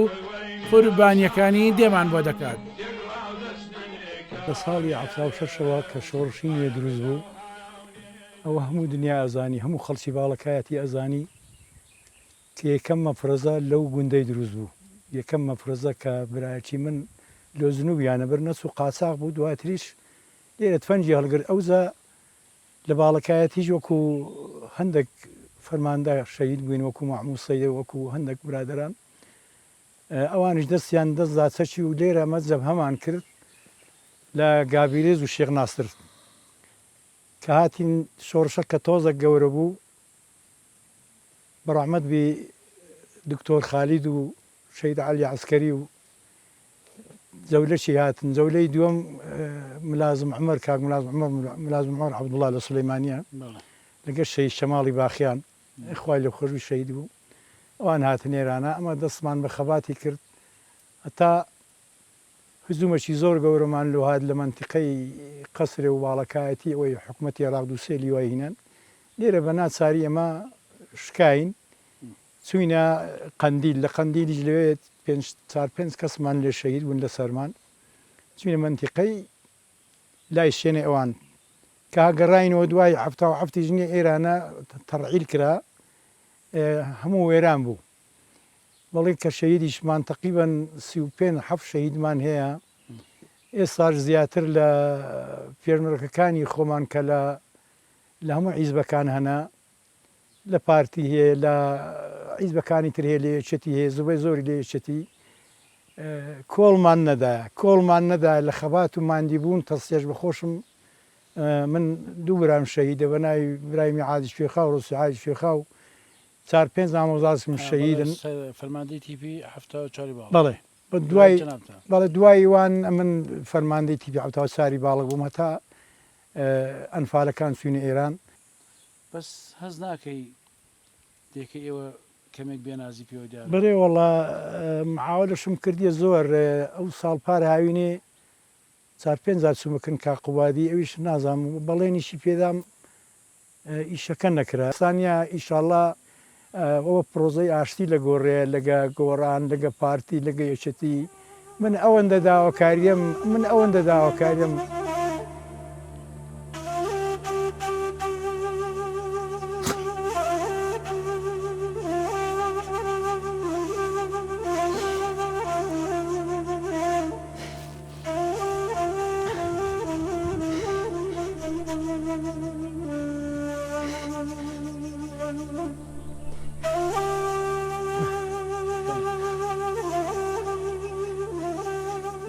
قوربانیەکانی دێمان بۆ دەکات لە ساڵی 1970ەوە کە شۆڕشی نوێ دروست بوو ئەوە هەموو دنیا ئەزانی هەموو خەڵکی باڵەکایەتی ئەزانی کە یەکەم مەفرەزە لەو گوندەی دروست بوو یەکەم مەفرەزە کە برایەتی من لۆ زنوبیانە بەر نەچ و قاچاق بوو دواتریش لێرە تفەنجی هەڵگرت ئەوزە لە باڵەکایەتیش وەکو هەندێک فەرماندە شەهید بووین وەکو مەحموود سەیدە وەکو هەندێک برادەران ئەوانش دەستیان دەستدا چەکی و لێرە مەجەب هەمان کرد لە گابیرێز و شێخ ناسر کە هاتین شۆڕشە کە تۆزە گەورە بوو بەڕەحمەت بێ دکتۆر خالید و شەید عەلی عەسکەری و زەولەشی هاتن زەولەی دووەم ملازم عومەر کاک ملازم عومەر عەبدوڵڵا لە سولەیمانیە لەگەڵ شەید شەماڵی باخیان خوای لە خۆشوی شەید بوو ئەوان هاتن ئێرانە ئەمە دەستمان بە خەباتی کرد هەتا هزومەکی زۆر گەورەمان لۆهات لە منتیقەی قەسرێ و باڵەکایەتی ئەوەی حکوومەتی عێراق دوو سێ لیوای هینەن لێرە بە ناچاری ئەمە شکاین چوینە قەندیل لە قەندیلیش لەوێت 4-5 کەسمان لێ شەهید بوون لە سەرمان چوینە منتیقەی لای شوێنێ ئەوان کە گەڕاینەوە دوای هەفتا و هەفتی ژنی ئێرانە تەڕعیل کرا هەموو وێران بوو بەڵێ کە شەهیدیشمان تەقریبەن 35 شەهیدمان هەیە ئێستاش زیاتر لە پێشمەرگەکانی خۆمان کە لە هەموو عیزبەکان هەنا لە پارتی هەیە لە عیزبەکانی تر هەیە لە یەکێتی هەیە زوبەی زۆری لە یەکێتی کۆڵمان نەدایە لە خەبات و ماندی بوون تەسیەش بەخۆشم من دوو برام شەهیدە بە ناوی برایمی عادی شوێخا و ڕۆسی عادی شوێخا و 4-5 ئامۆزاسم شەهیدن فەرماندەی تیپی 74 بەڵێ بەڵێ دوای وان من فەرماندەی تیپی 74 باڵغ بووم هەتا ئەنفالەکان چوینە ئێران بەس هەز ناکەی دێکە ئێوە کەمێک بێنازی پێوەدا بڕێ وەڵا معاولەشم کردیە زۆر ئەو ساڵ پار هاوینێ 4-5 چوومەکن کاقوبادی ئەویش نازانم بەڵێنیشی پێدام ئیشەکە نەکرا سانیا ئیشاڵڵا ئەوە پرۆزەی ئاشتی لە گۆڕێ لەگە گۆڕان لەگە پارتی لەگە یەکێتی من ئەوەندە داواکاریم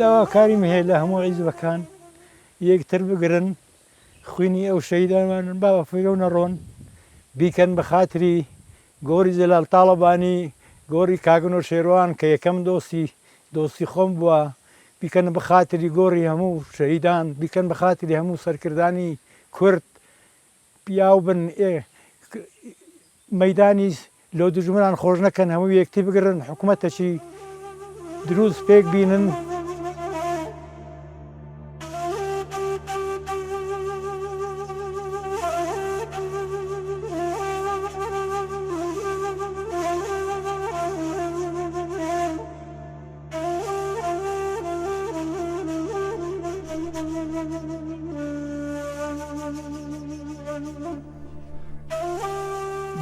داواکاریم هەیە لە هەموو عیزبەکان یەکتر بگرن خوێنی ئەو شەهیدانمانن بابە فێرە و نەڕۆن بیکەن بە خاتری گۆری جەلال تاڵەبانی گۆری کاگنۆ شێروان کە یەکەم دۆستی خۆم بووە بیکەن بە خاتری گۆڕی هەموو شەهیدان بیکەن بە خاتری هەموو سەرکردانی کورد پیاو بن مەیدانی لۆ دوژمنان خۆش نەکەن هەموو یەکتی بگرن حکوومەتەکی دروست پێک بینن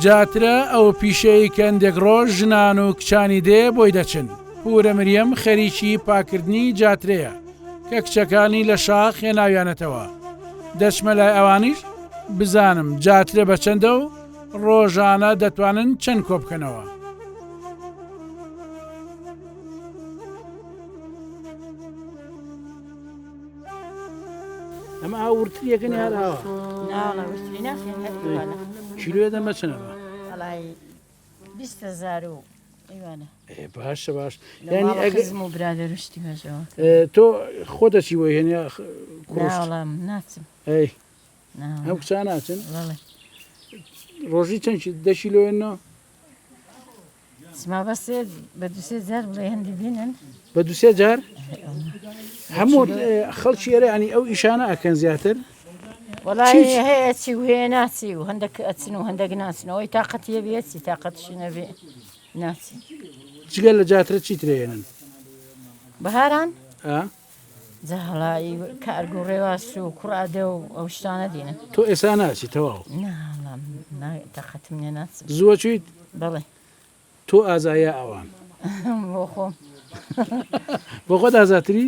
جاترە ئەو پیشەی کەندێک ڕۆژ ژنان و کچانی دێ بۆی دەچن پورە مریەم خەریکی پاکردنی جاترەیە کە کچەکانی لە شاخ هێناویانەتەوە دەچمە لای ئەوانیش بزانم جاترە بە چەندە و ڕۆژانە دەتوانن چەند کۆ بکەنەوە ئەمە ئاورتریەکەنی هەراوە کیلوێ دەمە چنەوە 20,000 باشە باش ینی و برادێشتی بەژەوە تۆ خۆدەچی وە هێنیا ناچم هەم کچان ناچن ڕۆژی چەند 10 کیلۆێنەوە سما بەسێ بە 2,000 بڵێ هەندی بینن بە 2,000 هەموو خەڵکی ئێرە ینی ئەو ئیشانە ئەکەن زیاتر وڵی هەیە چی و هەیە ناچی و هەندێک ئەچن و هەندێک ناچنەوەی تااقەتیە بێتی تااقەتشی نەبێ ناچی جگەل لە جاترە چی ترێنن بەهاران جاهڵایی کارگو ڕێواست و کوڕادە و ئەو شتانە دێنن تۆ ئێستا ناچی تەواو تااقەتم لێ ناچم زووە چیت بڵێ تۆ ئازایە ئەوان بۆ خۆم بۆ خۆت ئازاتری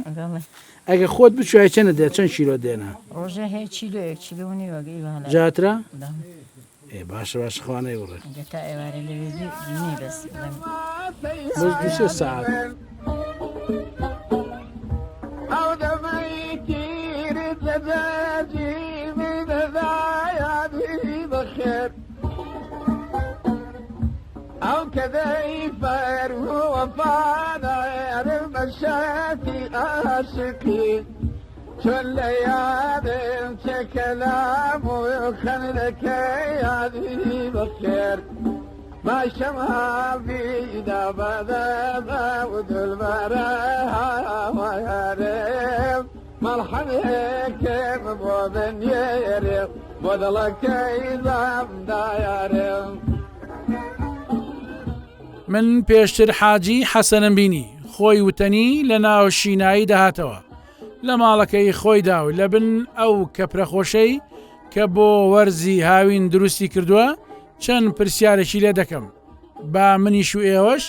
ئەگە خۆت بچوای چەنە دێ چەند کیلۆ دێنە ڕۆژە هەیە چیلۆ کیلۆنی وەگەی جاترا باشە باش خوانەی وڕێ تا ئێوارە لەوێ بینی بەس بەس 2 ساعت أو دميتي كذي فرهو وفانا المشاتي عاشقين شو الليالي كلام وخلك يا ذي بخير ما شمها بيدا بدا ودل براها ويارب مرحبا كيف بوذن يرب بدلك إذا دايرب من پێشتر حاجی حەسەنم بینی خۆی وتەنی لە ناو شینایی دەهاتەوە لە ماڵەکەی خۆیدا و لە بن ئەو کەپرەخۆشەی کە بۆ وەرزی هاوین دروستی کردووە چەند پرسیارێکی لێ دەکەم با منیش و ئێوەش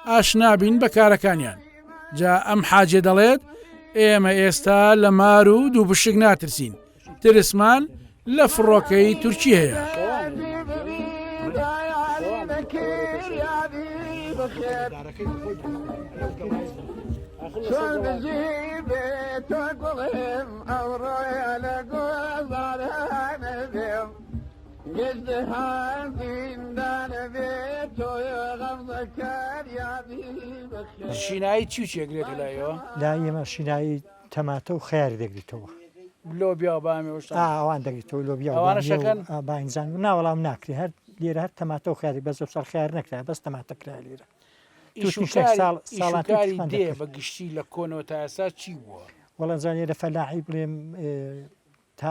ئاشنابین بە کارەکانیان جا ئەم حاجێ دەڵێت ئێمە ئێستا لە مار و دوو بشک ناترسین ترسمان لە فڕۆکەی تورکی هەیە شون بجيبي تقولهم أو رؤيا لقول على نبيهم قد هذين دان بيت ويغمضك يا بخير شینایی چی چێگرێت لایەوە لا ئێمە شینایی تەماتە و خیاری دەگریتەوە لۆبیا بامی ئەوان دەگریتەوە لۆبیا باینزان و ناوەڵام ناکری هەر لێرە هەر تەماتە و خیاری بەس سەر خیار نەکرا بەس تەماتە کرا لێرە ئیشکاری دێ بە گشتی لە کۆنەوە تا ئێستا چی بووە وەڵەنجانێ لە فەلاحی بڵێم تا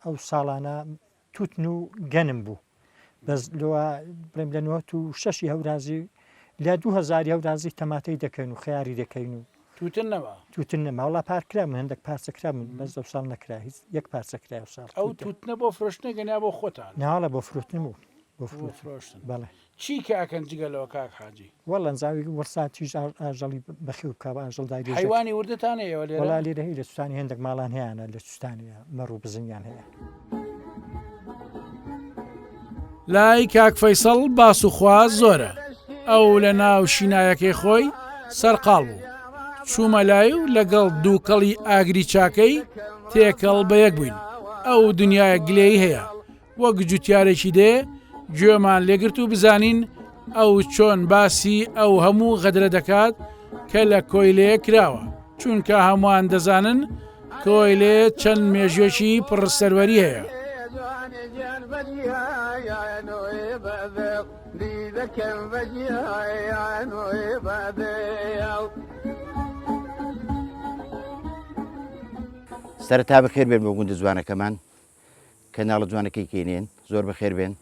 ئەو ساڵانە توتن و گەنم بوو بەس لەوە بڵێم لە 96 هەورازی لە 2000 هەورازی تەماتەی دەکەین و خیاری دەکەین و توتن نەما وڵا پارکرا من هەندێک پارچەکرا من بەس دە ساڵ نەکرا هیچ یەک پارچەکرا ساڵ ئەو توتنە بۆ فرۆشتنە گەنیا بۆ خۆتان ناوەڵە بۆ فرۆتن بوو بۆ فرۆشتن بەڵێ چی کە ئەکەن جگەلەوە کاک حاجی وەڵەن زاوی وەرساتیش ئاژەڵی بەخی و بکە ئاژەڵ دای حیوانی وردتانەیەوە لێرە وەڵا لێرە هی لە سوستانی هەندێک ماڵان هەیەە لە سوستانیە مەڕ و بزنیان هەیە لای کاک فەیسەڵ باس و خواز زۆرە ئەو لە ناو شینایەکەی خۆی سەرقاڵ بوو چوومە لای و لەگەڵ دووکەڵی ئاگری چاکەی تێکەڵ بە یەک بووین ئەو دنیای گلەی هەیە وەک جوتیارێکی دێ گوێمان لێگرت و بزانین ئەو چۆن باسی ئەو هەموو غەدرە دەکات کە لە کۆیلەیە کراوە چونکە هەمووان دەزانن کۆیلێ چەند مێژوێکی پڕسەروەری هەیە سەرەتا بەخێر بێن بۆ گوندە جوانەکەمان کەناڵە جوانەکەی کێنێن زۆر بەخێر بێن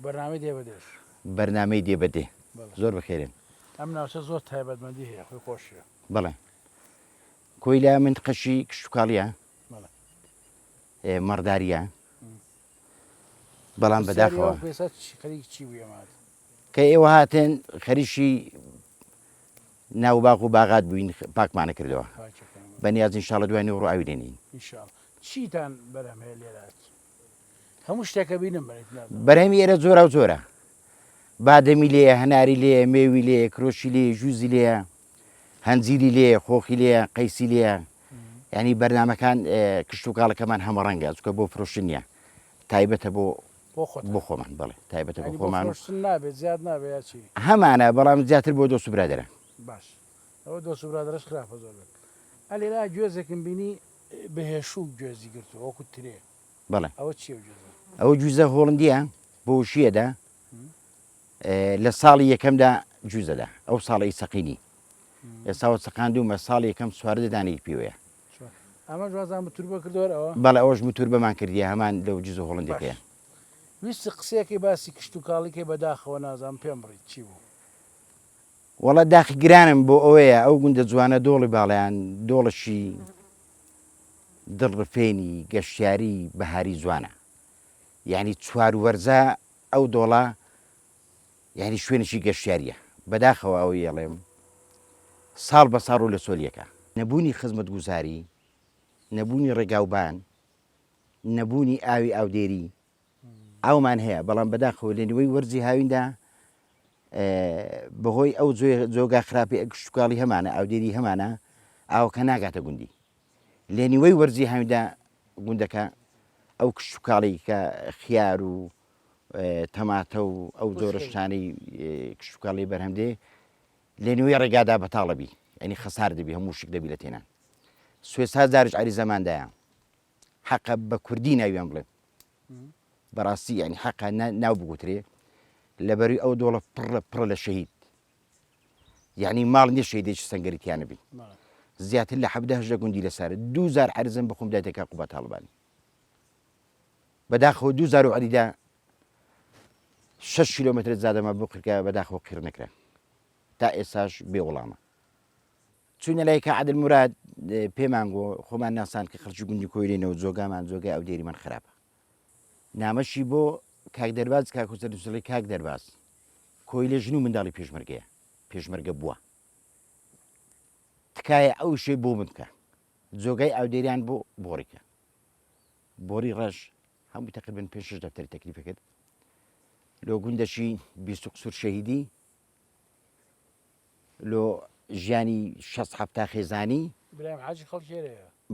بەرنامەی دێ بەدێش بەرنامەی دێ بەدێ زۆر بەخێرن ئەم ناوچە زۆر تایبەتمەندی هەیە خۆی خۆشیە بەڵێ کۆیلا منتقەشی کشتتوکاڵیە مەڕداریە بەڵام بەداخەوە کە ئێوە هاتن خەریشی ناوباغ و باغات بووین پاکمانە کردەوە بەنیاز ئینشاڵە دوای ڕۆ ئاویدێنین چیتان بەرەم هەیە لێرات هەموو شتێکە بینم بەرهەمی ئێرە زۆرە و زۆرە بادەمی لێە هەناری لێ مێوی لێ کرۆشی لێ ژوزی لێە هەنجیری لێ خۆخی لێ قەیسی لێە ینی بەرنمەکان کشت و کاڵەکەمان هەمە ڕەنگە چکە بۆ فرۆشت نییە تایبەتە بۆ خۆمان بڵێ تایبەتە بۆ خۆمان هەمانە بەڵام زیاتر بۆ دۆست و برادرە باش ئەوە دۆست و برادرەش خراپە زۆر ئەلێرا گوێزێکم بینی بەهێشوو گوێزی گرتو وەکو ترێ بەڵێ ئەوە چی ئەوە جوزە هۆڵندیە بۆ شیەدا لە ساڵی یەکەمدا جوزەدا ئەو ساڵی سەقینی ئێساوە سەقاندومە ساڵی یەکەم سواردەدانی پێوەیە ئەمە جوازان متور کردەوە بەڵێ ئەوەش متور بەمان کردیە هەمان لەو جوزە هۆڵندەکەیە ویستی قسەیەکی باسی کشت و کاڵیکەی بەداخەوە نازانم پێم بڕیت چی بوو وەڵە داخی گرانم بۆ ئەوەیە ئەو گوندە جوانە دۆڵی باڵیان دۆڵەشی دڵڕفێنی گەشتیاری بەهاری جوانە یعنی چوار وەرزە ئەو دۆڵە یعنی شوێنێکی گەشتیاریە بەداخەوە ئەوە یەڵێم ساڵ بە ساڕ و لە سۆلیەکە نەبوونی خزمەت گوزاری نەبوونی ڕێگاوبان نەبوونی ئاوی ئاودێری ئەومان هەیە بەڵام بەداخەوە لە نوێی وەرزی هاویندا بەهۆی ئەو جۆگا خراپی گشتتوکاڵی هەمانە ئاودێری هەمانە ئاوکە ناگاتە گوندی لێ نیوەی وەرزی هاویندا گوندەکە ئەو کشتتوکاڵی کە خیار و تەماتە و ئەو جۆرەشتانی کشتتوکڵی بەرهەمدێ لە نوێی ڕێگادا بەتاڵەبی ئەنی خەسار دەبی هەموو شک دەبی لە تێنان سوێسا جارش عری زەماندایە حەقە بە کوردی ناویان بڵێن بەڕاستی ینی حەقا ناو بگوترێ لەبەروی ئەو دۆڵە پڕە لە شەهید یعنی ماڵ نیە شەیدێکی سەنگەریتیانە بین زیاتر لە 17 گوندی لەسارە 2000 حرزم بخۆم دایتێکا قوبە تاڵبانی بەداخەوە 2000 عەریدا 6 کیلۆمتر زادەمە بۆ قرکە بەداخەوە قیر نەکرا تا ئێساش بێ وەڵامە چوونە لای کە عەدل موراد پێمان گۆ خۆمان ناسان کە خەڵکی گوندی کۆیلێنەوە جۆگامان جۆگای ئەو دێریمان خراپە نامەشی بۆ کاک دەرباز کاک حوسێن دووسڵی کاک دەرباز کۆیلێ ژن و منداڵی پێشمەرگەیە پێشمەرگە بووە تکایە ئەو شێ بۆ من بکە جۆگای ئاودێریان بۆ بۆڕیکە بۆری ڕەش هەمووی تقریبن 5 دەفتەری تەکلیفەکەت لۆ گوندەشی 20 قسوور شەهیدی لۆ ژیانی 6 خێزانی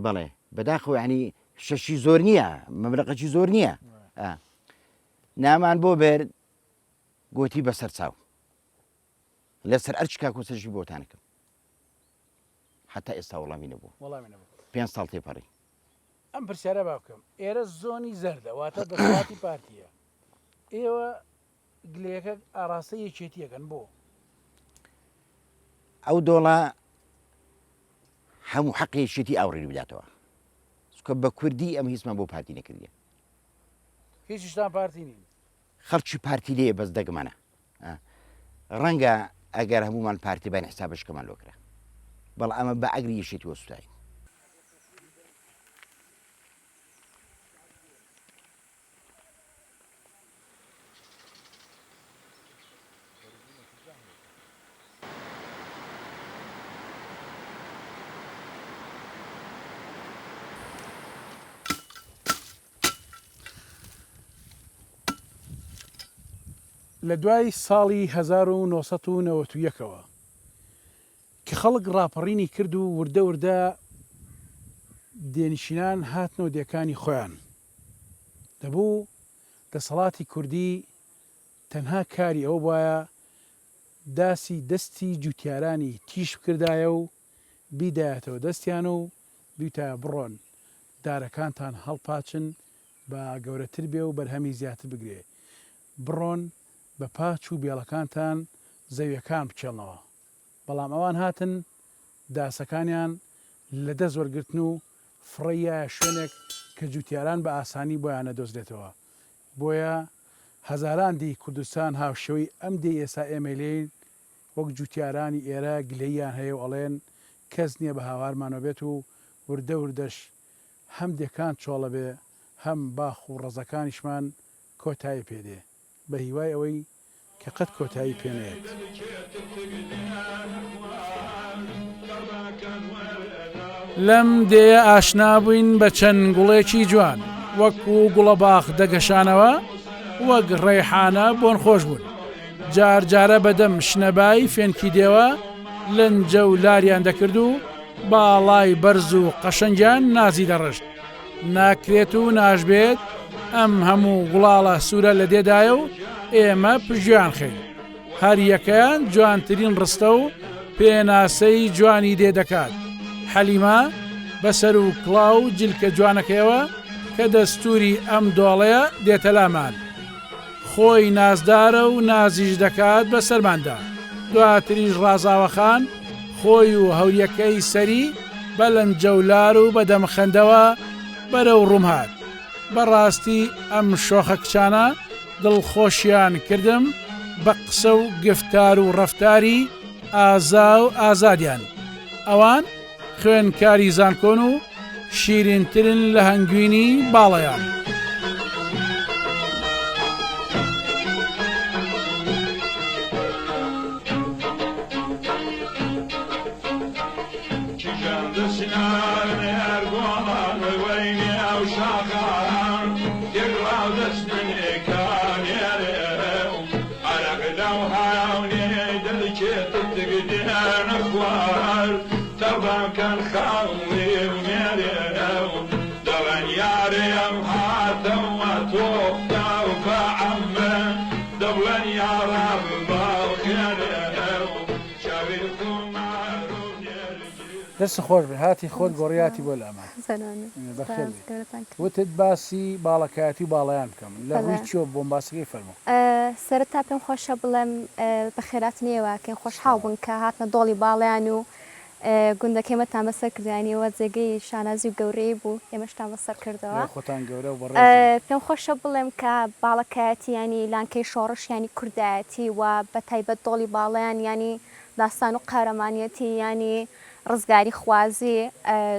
بەڵێ بەداخەوە ینی شەشی زۆر نییە مەملەقەکی زۆر نییە نامان بۆ بێر گوتی بەسەر چاو لەسەر ئەرچ کاکۆسەشی بۆتانەکەم حتا ئێستا وەڵامی نەبوو 5 ساڵ تێپەڕی ئەم پرسیارە باوکەم ئێرە زۆنی زەردە واتە دەسەڵاتی پارتیە ئێوە گلەکە ئاراستە یەکێتیەکەن بۆ ئەو دۆڵە هەموو حەقیشتی ئاوڕێری بداتەوە چکە بە کوردی ئەم هیچمان بۆ پارتی نەکردیە هیچشتان پارتی نین خەڵکی پارتی لێ بەس دەگمانە ڕەنگە ئەگەر هەمومان پارتی بین حسابشکەمان لۆکرا بەڵام ئەمە بە ئەگری یەشێتی وەسوتایی لە دوای ساڵی 1991ەوە کە خەڵک ڕاپەڕینی کرد و وردە وردە دێنشینان هاتنەوە دێکانی خۆیان دەبوو دەسەڵاتی کوردی تەنها کاری ئەوە وایە داسی دەستی جوتیارانی تیش بکردایە و بیدایەتەوە دەستیان و بیتە بڕۆن دارەکانتان هەڵپاچن بە گەورەتر بێ و بەرهەمی زیاتر بگرێ بڕۆن بە پاچ و بێڵەکانتان زەویەکان بچێڵنەوە بەڵام ئەوان هاتن داسەکانیان لە دەست وەرگرتن و فڕەیە شوێنێک کە جوتیاران بە ئاسانی بۆیان نەدۆزرێتەوە بۆیە هەزاران دی کوردستان هاوشەوەی ئەم دێ ئێستا ئێمە لێن وەک جوتیارانی ئێرە گلەییان هەیە و ئەڵێن کەس نییە بە هاوارمانەوە بێت و وردە وردەش هەم دێکان چۆڵە بێ هەم باخ و ڕەزەکانیشمان کۆتایی پێدێ بە هیوای ئەوەی کە قەت کۆتایی پێنێت لەم دێ ئاشنا بووین بە چەند گوڵێکی جوان وەکو گوڵە باخ دەگەشانەوە وەک ڕێحانە بۆن خۆش بوون جارجارە بەدەم شنەبای فێنکی دێوە لەنجە و لاریان دەکرد و باڵای بەرز و قەشەنجیان نازی دەڕشت ناکرێت و ناشبێت ئەم هەموو گوڵاڵە سوورە لە دێدایە و ئێمە پژیان خەین هەر یەکەیان جوانترین ڕستە و پێناسەی جوانی دێ دەکات حەلیمە بەسەر و کڵاو جلکە جوانەکەیەوە کە دەستوری ئەم دۆڵەیە دێتە لامان خۆی نازدارە و نازیش دەکات بە سەرماندا دواتریش ڕازاوەخان خۆی و هەوریەکەی سەری بە لەنجەولار و بەدەمخەندەوە بەرەو ڕووم هات بەڕاستی ئەم شۆخە کچانە دڵخۆشیان کردم بە قسە و گفتار و ڕەفتاری ئازا و ئازادیان ئەوان خوێنکاری زانکۆن و شیرینترن لە هەنگوینی باڵەیان كان خاوي ومريم دوان ياريم هاتوا وتوقتا وفعمل دەست خۆش بێ هاتی خۆت گۆڕیاتی بۆ لە ئەمان بەخێر وتت باسی باڵەکایەتی و باڵیان بکەم لە ڕووی چۆ بۆم باسەکەی فەرموو سەرەتا پێم خۆشە بڵێم بەخێرات نیەوە کەین خۆشحاڵ بوون کە هاتنە دۆڵی باڵیان و گوندەکەمەتان بەسەر کردیانیەوە جێگەی شانازی و گەورەی بوو ئێمەشتان بەسەر کردەوە پێم خۆشە بڵێم کە باڵەکایەتی ینی لانکەی شۆڕش ینی کوردایەتی و بە تایبەت دۆڵی باڵیان ینی داستان و قارەمانیەتی ینی ڕزگاری خوازی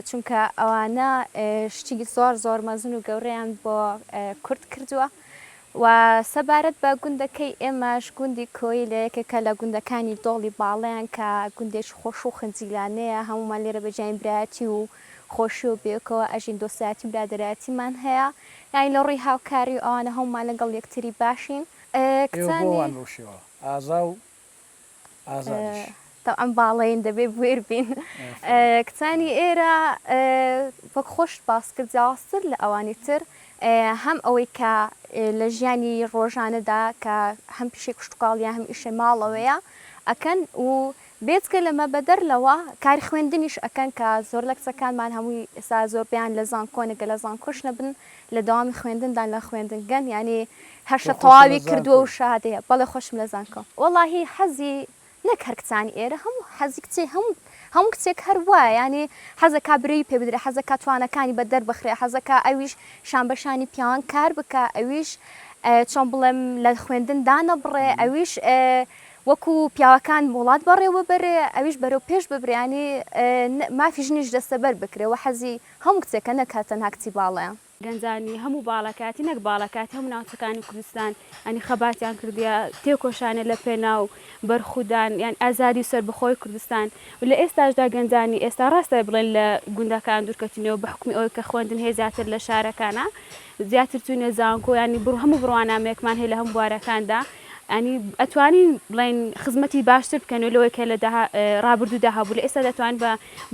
چونکە ئەوانە شتی زۆر مەزن و گەورەیان بۆ کورد کردووە و سەبارەت بە گوندەکەی ئێمەش گوندی کۆی لە یەکێکە لە گوندەکانی دۆڵی باڵیان کە گوندێک خۆش و خنجیلانەیە هەمومان لێرە بەجیان برایەتی و خۆشی و بێکەوە ئەژین دۆسایەتی برادەرایەتیمان هەیە یانی لە ڕووی هاوکاری ئەوانە هەمومان لەگەڵ یەکتری باشین ئازا و ئەم باڵین دەبێ بێر بین کتانی ئێرە وەک خۆش باس کرد جیاوازتر لە ئەوانی تر هەم ئەوەی کە لە ژیانی ڕۆژانەدا کە هەم پیشێک کشتتوکاڵیان هەم ئیشە ماڵەوەیە ئەکەن و بێتگە لەمە بەدەرلەوە کاری خوێندنیش ئەکەن کە زۆر لە کچەکانمان هەمووی ئێستا زۆربیان لە زانکۆنەگە لە زانکۆش نەبن لە داوامی خوێندندان لە خوێندنگەن ینی هەشە تەواوی کردووە و شادەیە بەڵێ خۆشم لە زانکۆ وەڵاهی حەزی نەک هەر کچانی ئێرە هەموو حەزی کچێ هەموو کچێک هەر وایە ینی حەزەکە برەی پێ بدرێ حەزەکە توانەکانی بە دەربخرێ حەزەکە ئەویش شانبەشانی پیاوان کار بکە ئەویش چۆن بڵێم لە خوێندن دانە بڕێ ئەویش وەکو پیاوەکان وڵات بەڕێوە بەرێ ئەویش بەرەو پێش ببرێنی مافی ژنیش دەستەبەر بکرێ و حەزی هەموو کچێکە نەکاتەن هاکچی باڵەیە گەنجانی هەموو باڵەکاتی نەک باڵەکاتی هەموو ناوچەکانی کوردستان ئەنی خەباتیان کردیە تێکۆشانە لە پێناو بەرخودان یان ئازادی سەربەخۆی کوردستان و لە ئێستاشدا گەنجانی ئێستا ڕاستە بڵێن لە گوندەکان دوورکەوتنەوە بە حکومی ئەوەی کە خوێندن هەیە زیاتر لە شارەکانە زیاتر چوونە زانکۆ ینی هەموو بڕوانامەیەکمان هەیە لە هەموو بوارەکاندا ئەنی ئەتوانین بڵێن خزمەتی باشتر بکەن و لەوەی کە لە ڕابردوودا هەبوو لە ئێستا دەتوان بە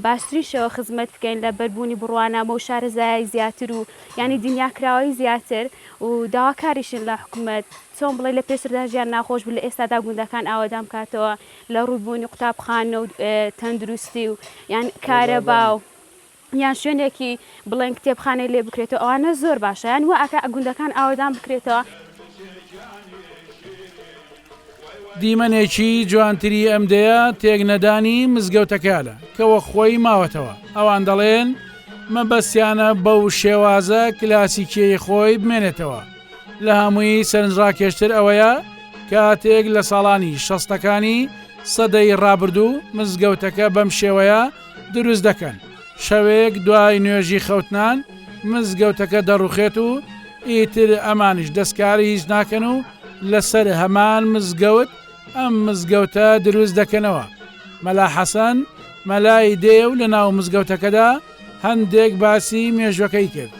باشتریشەوە خزمەت بکەین لە بەربوونی بڕوانامە و شارەزای زیاتر و ینی دنیاکراوی زیاتر و داواکاریشن لە حکوومەت چۆن بڵێ لە پێشتردا ژیان ناخۆش بوو لە ئێستادا گوندەکان ئاوادام کاتەوە لە ڕووبوونی قوتابخانە و تەندروستی و یان کارەبا و یان شوێنێکی بڵێن کتێبخانەی لێ بکرێتەوە ئەوانە زۆر باشە یان وە ئەکە گوندەکان ئاوادام بکرێتەوە دیمەنێکی جوانتری ئەمدەیە تێکنەدانی مزگەوتەکانە کەوە خۆی ماوەتەوە ئەوان دەڵێن مەبەستیانە بەو شێوازە کلاسیکیەی خۆی بمێنێتەوە لە هەمووی سەرنجڕاکێشتر ئەوەیە کاتێک لە ساڵانی شەستەکانی سەدەی ڕابردوو مزگەوتەکە بەم شێوەیە دروست دەکەن شەوەیەک دوای نوێژی خەوتنان مزگەوتەکە دەڕوخێت و ئیتر ئەمانش دەستکاری هیچ ناکەن و لەسەر هەمان مزگەوت ئەم مزگەوتە دروست دەکەنەوە مەلا حەسەن مەلای دێ و لە ناو مزگەوتەکەدا هەندێک باسی مێژوەکەی کرد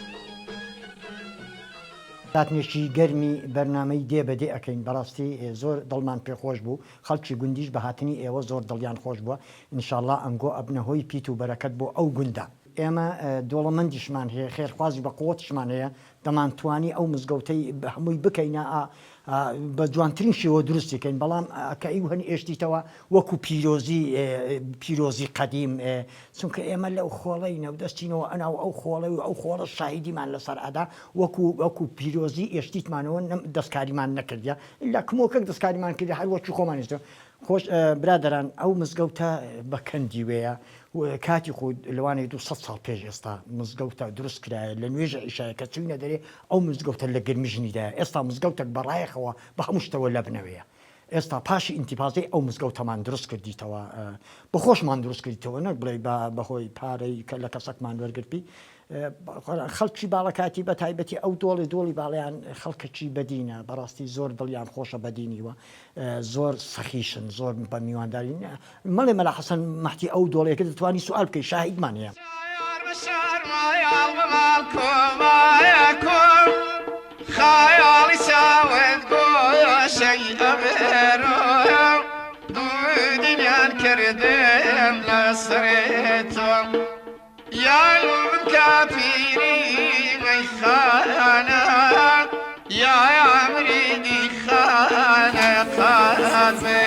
داتنێکی گەرمی بەرنامەی دێ بەدێ ئەەکەین بەڕاستی زۆر دڵمان پێخۆش بوو خەڵکی گوندیش بە هاتنی ئێوە زۆر دڵیان خۆش بووە ئینشاءڵڵا ئەمگۆ ئەبنەهۆی پیت و بەرەکەت بۆ ئەو گوندە ئێمە دۆڵەمەندیشمان هەیە خێرخوازی بە قوتشمان هەیە دەمانتوانی ئەو مزگەوتەی هەمووی بکەینە بە جوانترین شێوە دروستیکەین بەڵام کەئی هەنی ئێشتیتەوە وەکو پیرۆزی قەدیم چونکە ئێمە لەو خۆڵەی نەودەستینەوە ئەناو ئەو خۆڵی و ئەو خۆڵە شاهیدیمان لەسەر ئەدا وەکو پیرۆزی ئێشتیتمانەوە دەستکاریمان نەکردە ئللا کمۆکەک دەستکاریمان کردی هەروەکی خۆمانیستەوە خۆش برادران ئەو مزگەوتە بەکەندی وەیە کاتی خود لەوانەیە 200 ساڵ پێش ئێستا مزگەوتە دروست کرایە لە نوێژە ئیشایە کە چوینە دەرێ ئەو مزگەوتە لە گرمیژنیدایە ئێستا مزگەوتێک بەڕایەخەوە بە هەموو شتەوە لە بنەوەیە ئێستا پاشی ئینتیپازەی ئەو مزگەوتەمان دروست کردیتەوە بەخۆشمان دروست کردیتەوە نەک بڵێ بەهۆی پارەی لە کەسەکمان وەرگرتی خەڵکی باڵەکاتی بە تایبەتی ئەو دۆڵی باڵیان خەڵکەکی بەدینە بەڕاستی زۆر دڵیان خۆشە بەدینیوە زۆر سەخیشن زۆر بە میوانداری مەڵێ مەلا حەسەن مەحتی ئەو دۆڵێکە دەتوانی سوال بکەی شاهیدمان هەیە خەیاڵی چاوت گۆشەی ئەبێرۆ دوودینیان کردم لەسرێتۆ یایم کافیری مەیخانە یا ئەمریدی خانە قازێ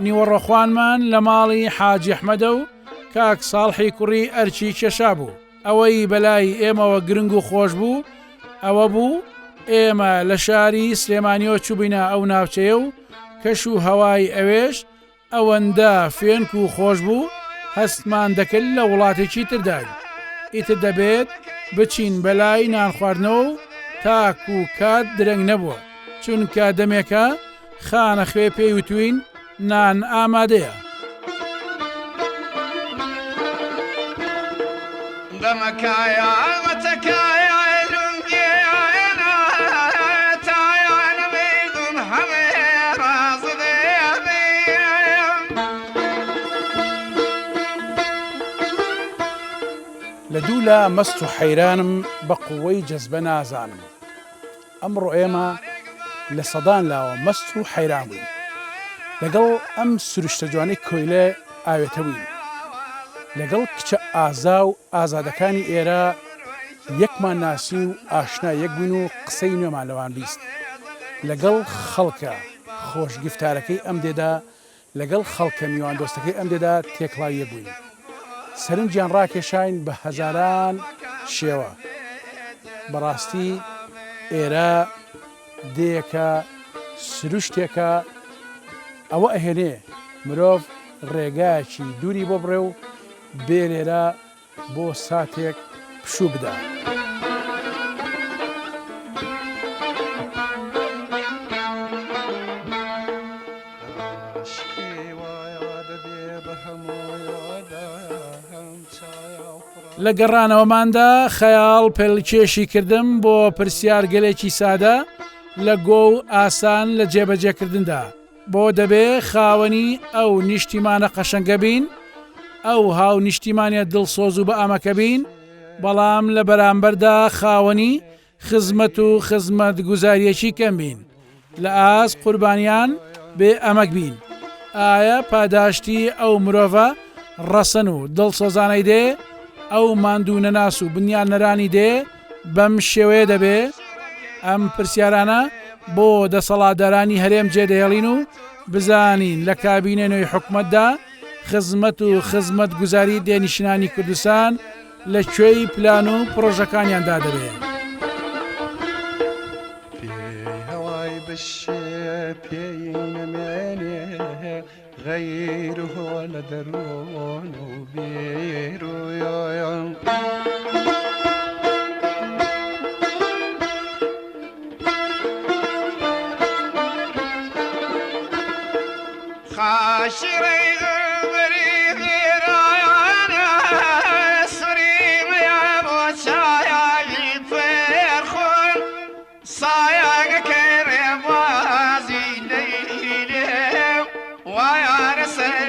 نیوەڕۆخوانمان لە ماڵی حاجی ئەحمەدە و کاک ساڵحی کوڕی ئەرچی کێشا بوو. ئەوەی بەلای ئێمەوە گرنگ و خۆش بوو ئەوە بوو ئێمە لە شاری سلێمانیۆ چوبینە ئەو ناوچەیە و کەش و هەوای ئەوێش ئەوەندە فێنک و خۆش بوو هەستمان دەکرد لە وڵاتێکی تردای. ئیتر دەبێت بچین بەلای نان خواردنەوە و تاک و کات درەنگ نەبووە چونکە دەمێکە خانە خوێ پێی وتوین نان ئامادەیە. دەمەکایە ئەمەتەکایە لونگێنە تایانە بێدون هەمێ ڕازدێنێ لە دوو لە مەست و حەیرانم بە قووەی جەزبە نازانم. ئەمڕۆ ئێمە لە سەدان لاوە مەست و حەیران بووین لەگەڵ ئەم سروشتە جوانەی کۆیلە ئاوێتەوین لەگەڵ کچە ئازا و ئازادەکانی ئێرە یەکمان ناسی و ئاشنا یەک بوون و قسەی نوێمان لەوان بیست لەگەڵ خەڵکە خۆشگفتارەکەی ئەم دێدا لەگەڵ خەڵکە میوان دۆستەکەی ئەم دێدا تێکڵاویە بووین. سەرنجیان ڕاکێشاین بە هەزاران شێوە. بەڕاستی ئێرە دێکە سروشتێکە ئەوە ئەهێنێ مرۆڤ ڕێگایەکی دووری بۆ بڕێ و بێرێرە بۆ ساتێک پشوو بدە. لە گەڕانەوەماندا خەیاڵ پێڵکێشی کردم بۆ پرسیار گەلێکی سادە لە گۆ و ئاسان لە جێبەجێکردندا بۆ دەبێ خاوەنی ئەو نیشتیمانە قەشەنگە بین ئەو هاو نیشتیمانە دڵسۆز و بە ئەمەکە بین بەڵام لە بەرامبەردا خاوەنی خزمەت و خزمەت گوزاریەکی کەم بین لە ئاس قوربانیان بێ ئەمەک بین. ئایا پاداشتی ئەو مرۆڤە ڕەسەن و دڵسۆزانەی دێ ئەو ماندوو نەناس و بنیان نەرانی دێ بەم شێوەیە دەبێ؟ ئەم پرسیارانە بۆ دەسەڵاتدارانی هەرێم جێدەهێڵین و بزانین لە کابینەنەوەی حکومەتدا خزمەت و خزمەت گوزاری دێنیشتانی کوردستان لە کوێی پلان و پرۆژەکانیاندا دەبێت. هەوای بشێ پێی نەمێنێ غەیرهۆ لە دەرۆن و بێرویۆیان خاشڕی غەبەری غێرایانە سوریمەیە بۆ چایایی فێرخۆن سایەگەکەی ڕێبازی لەیلێ وایە سەر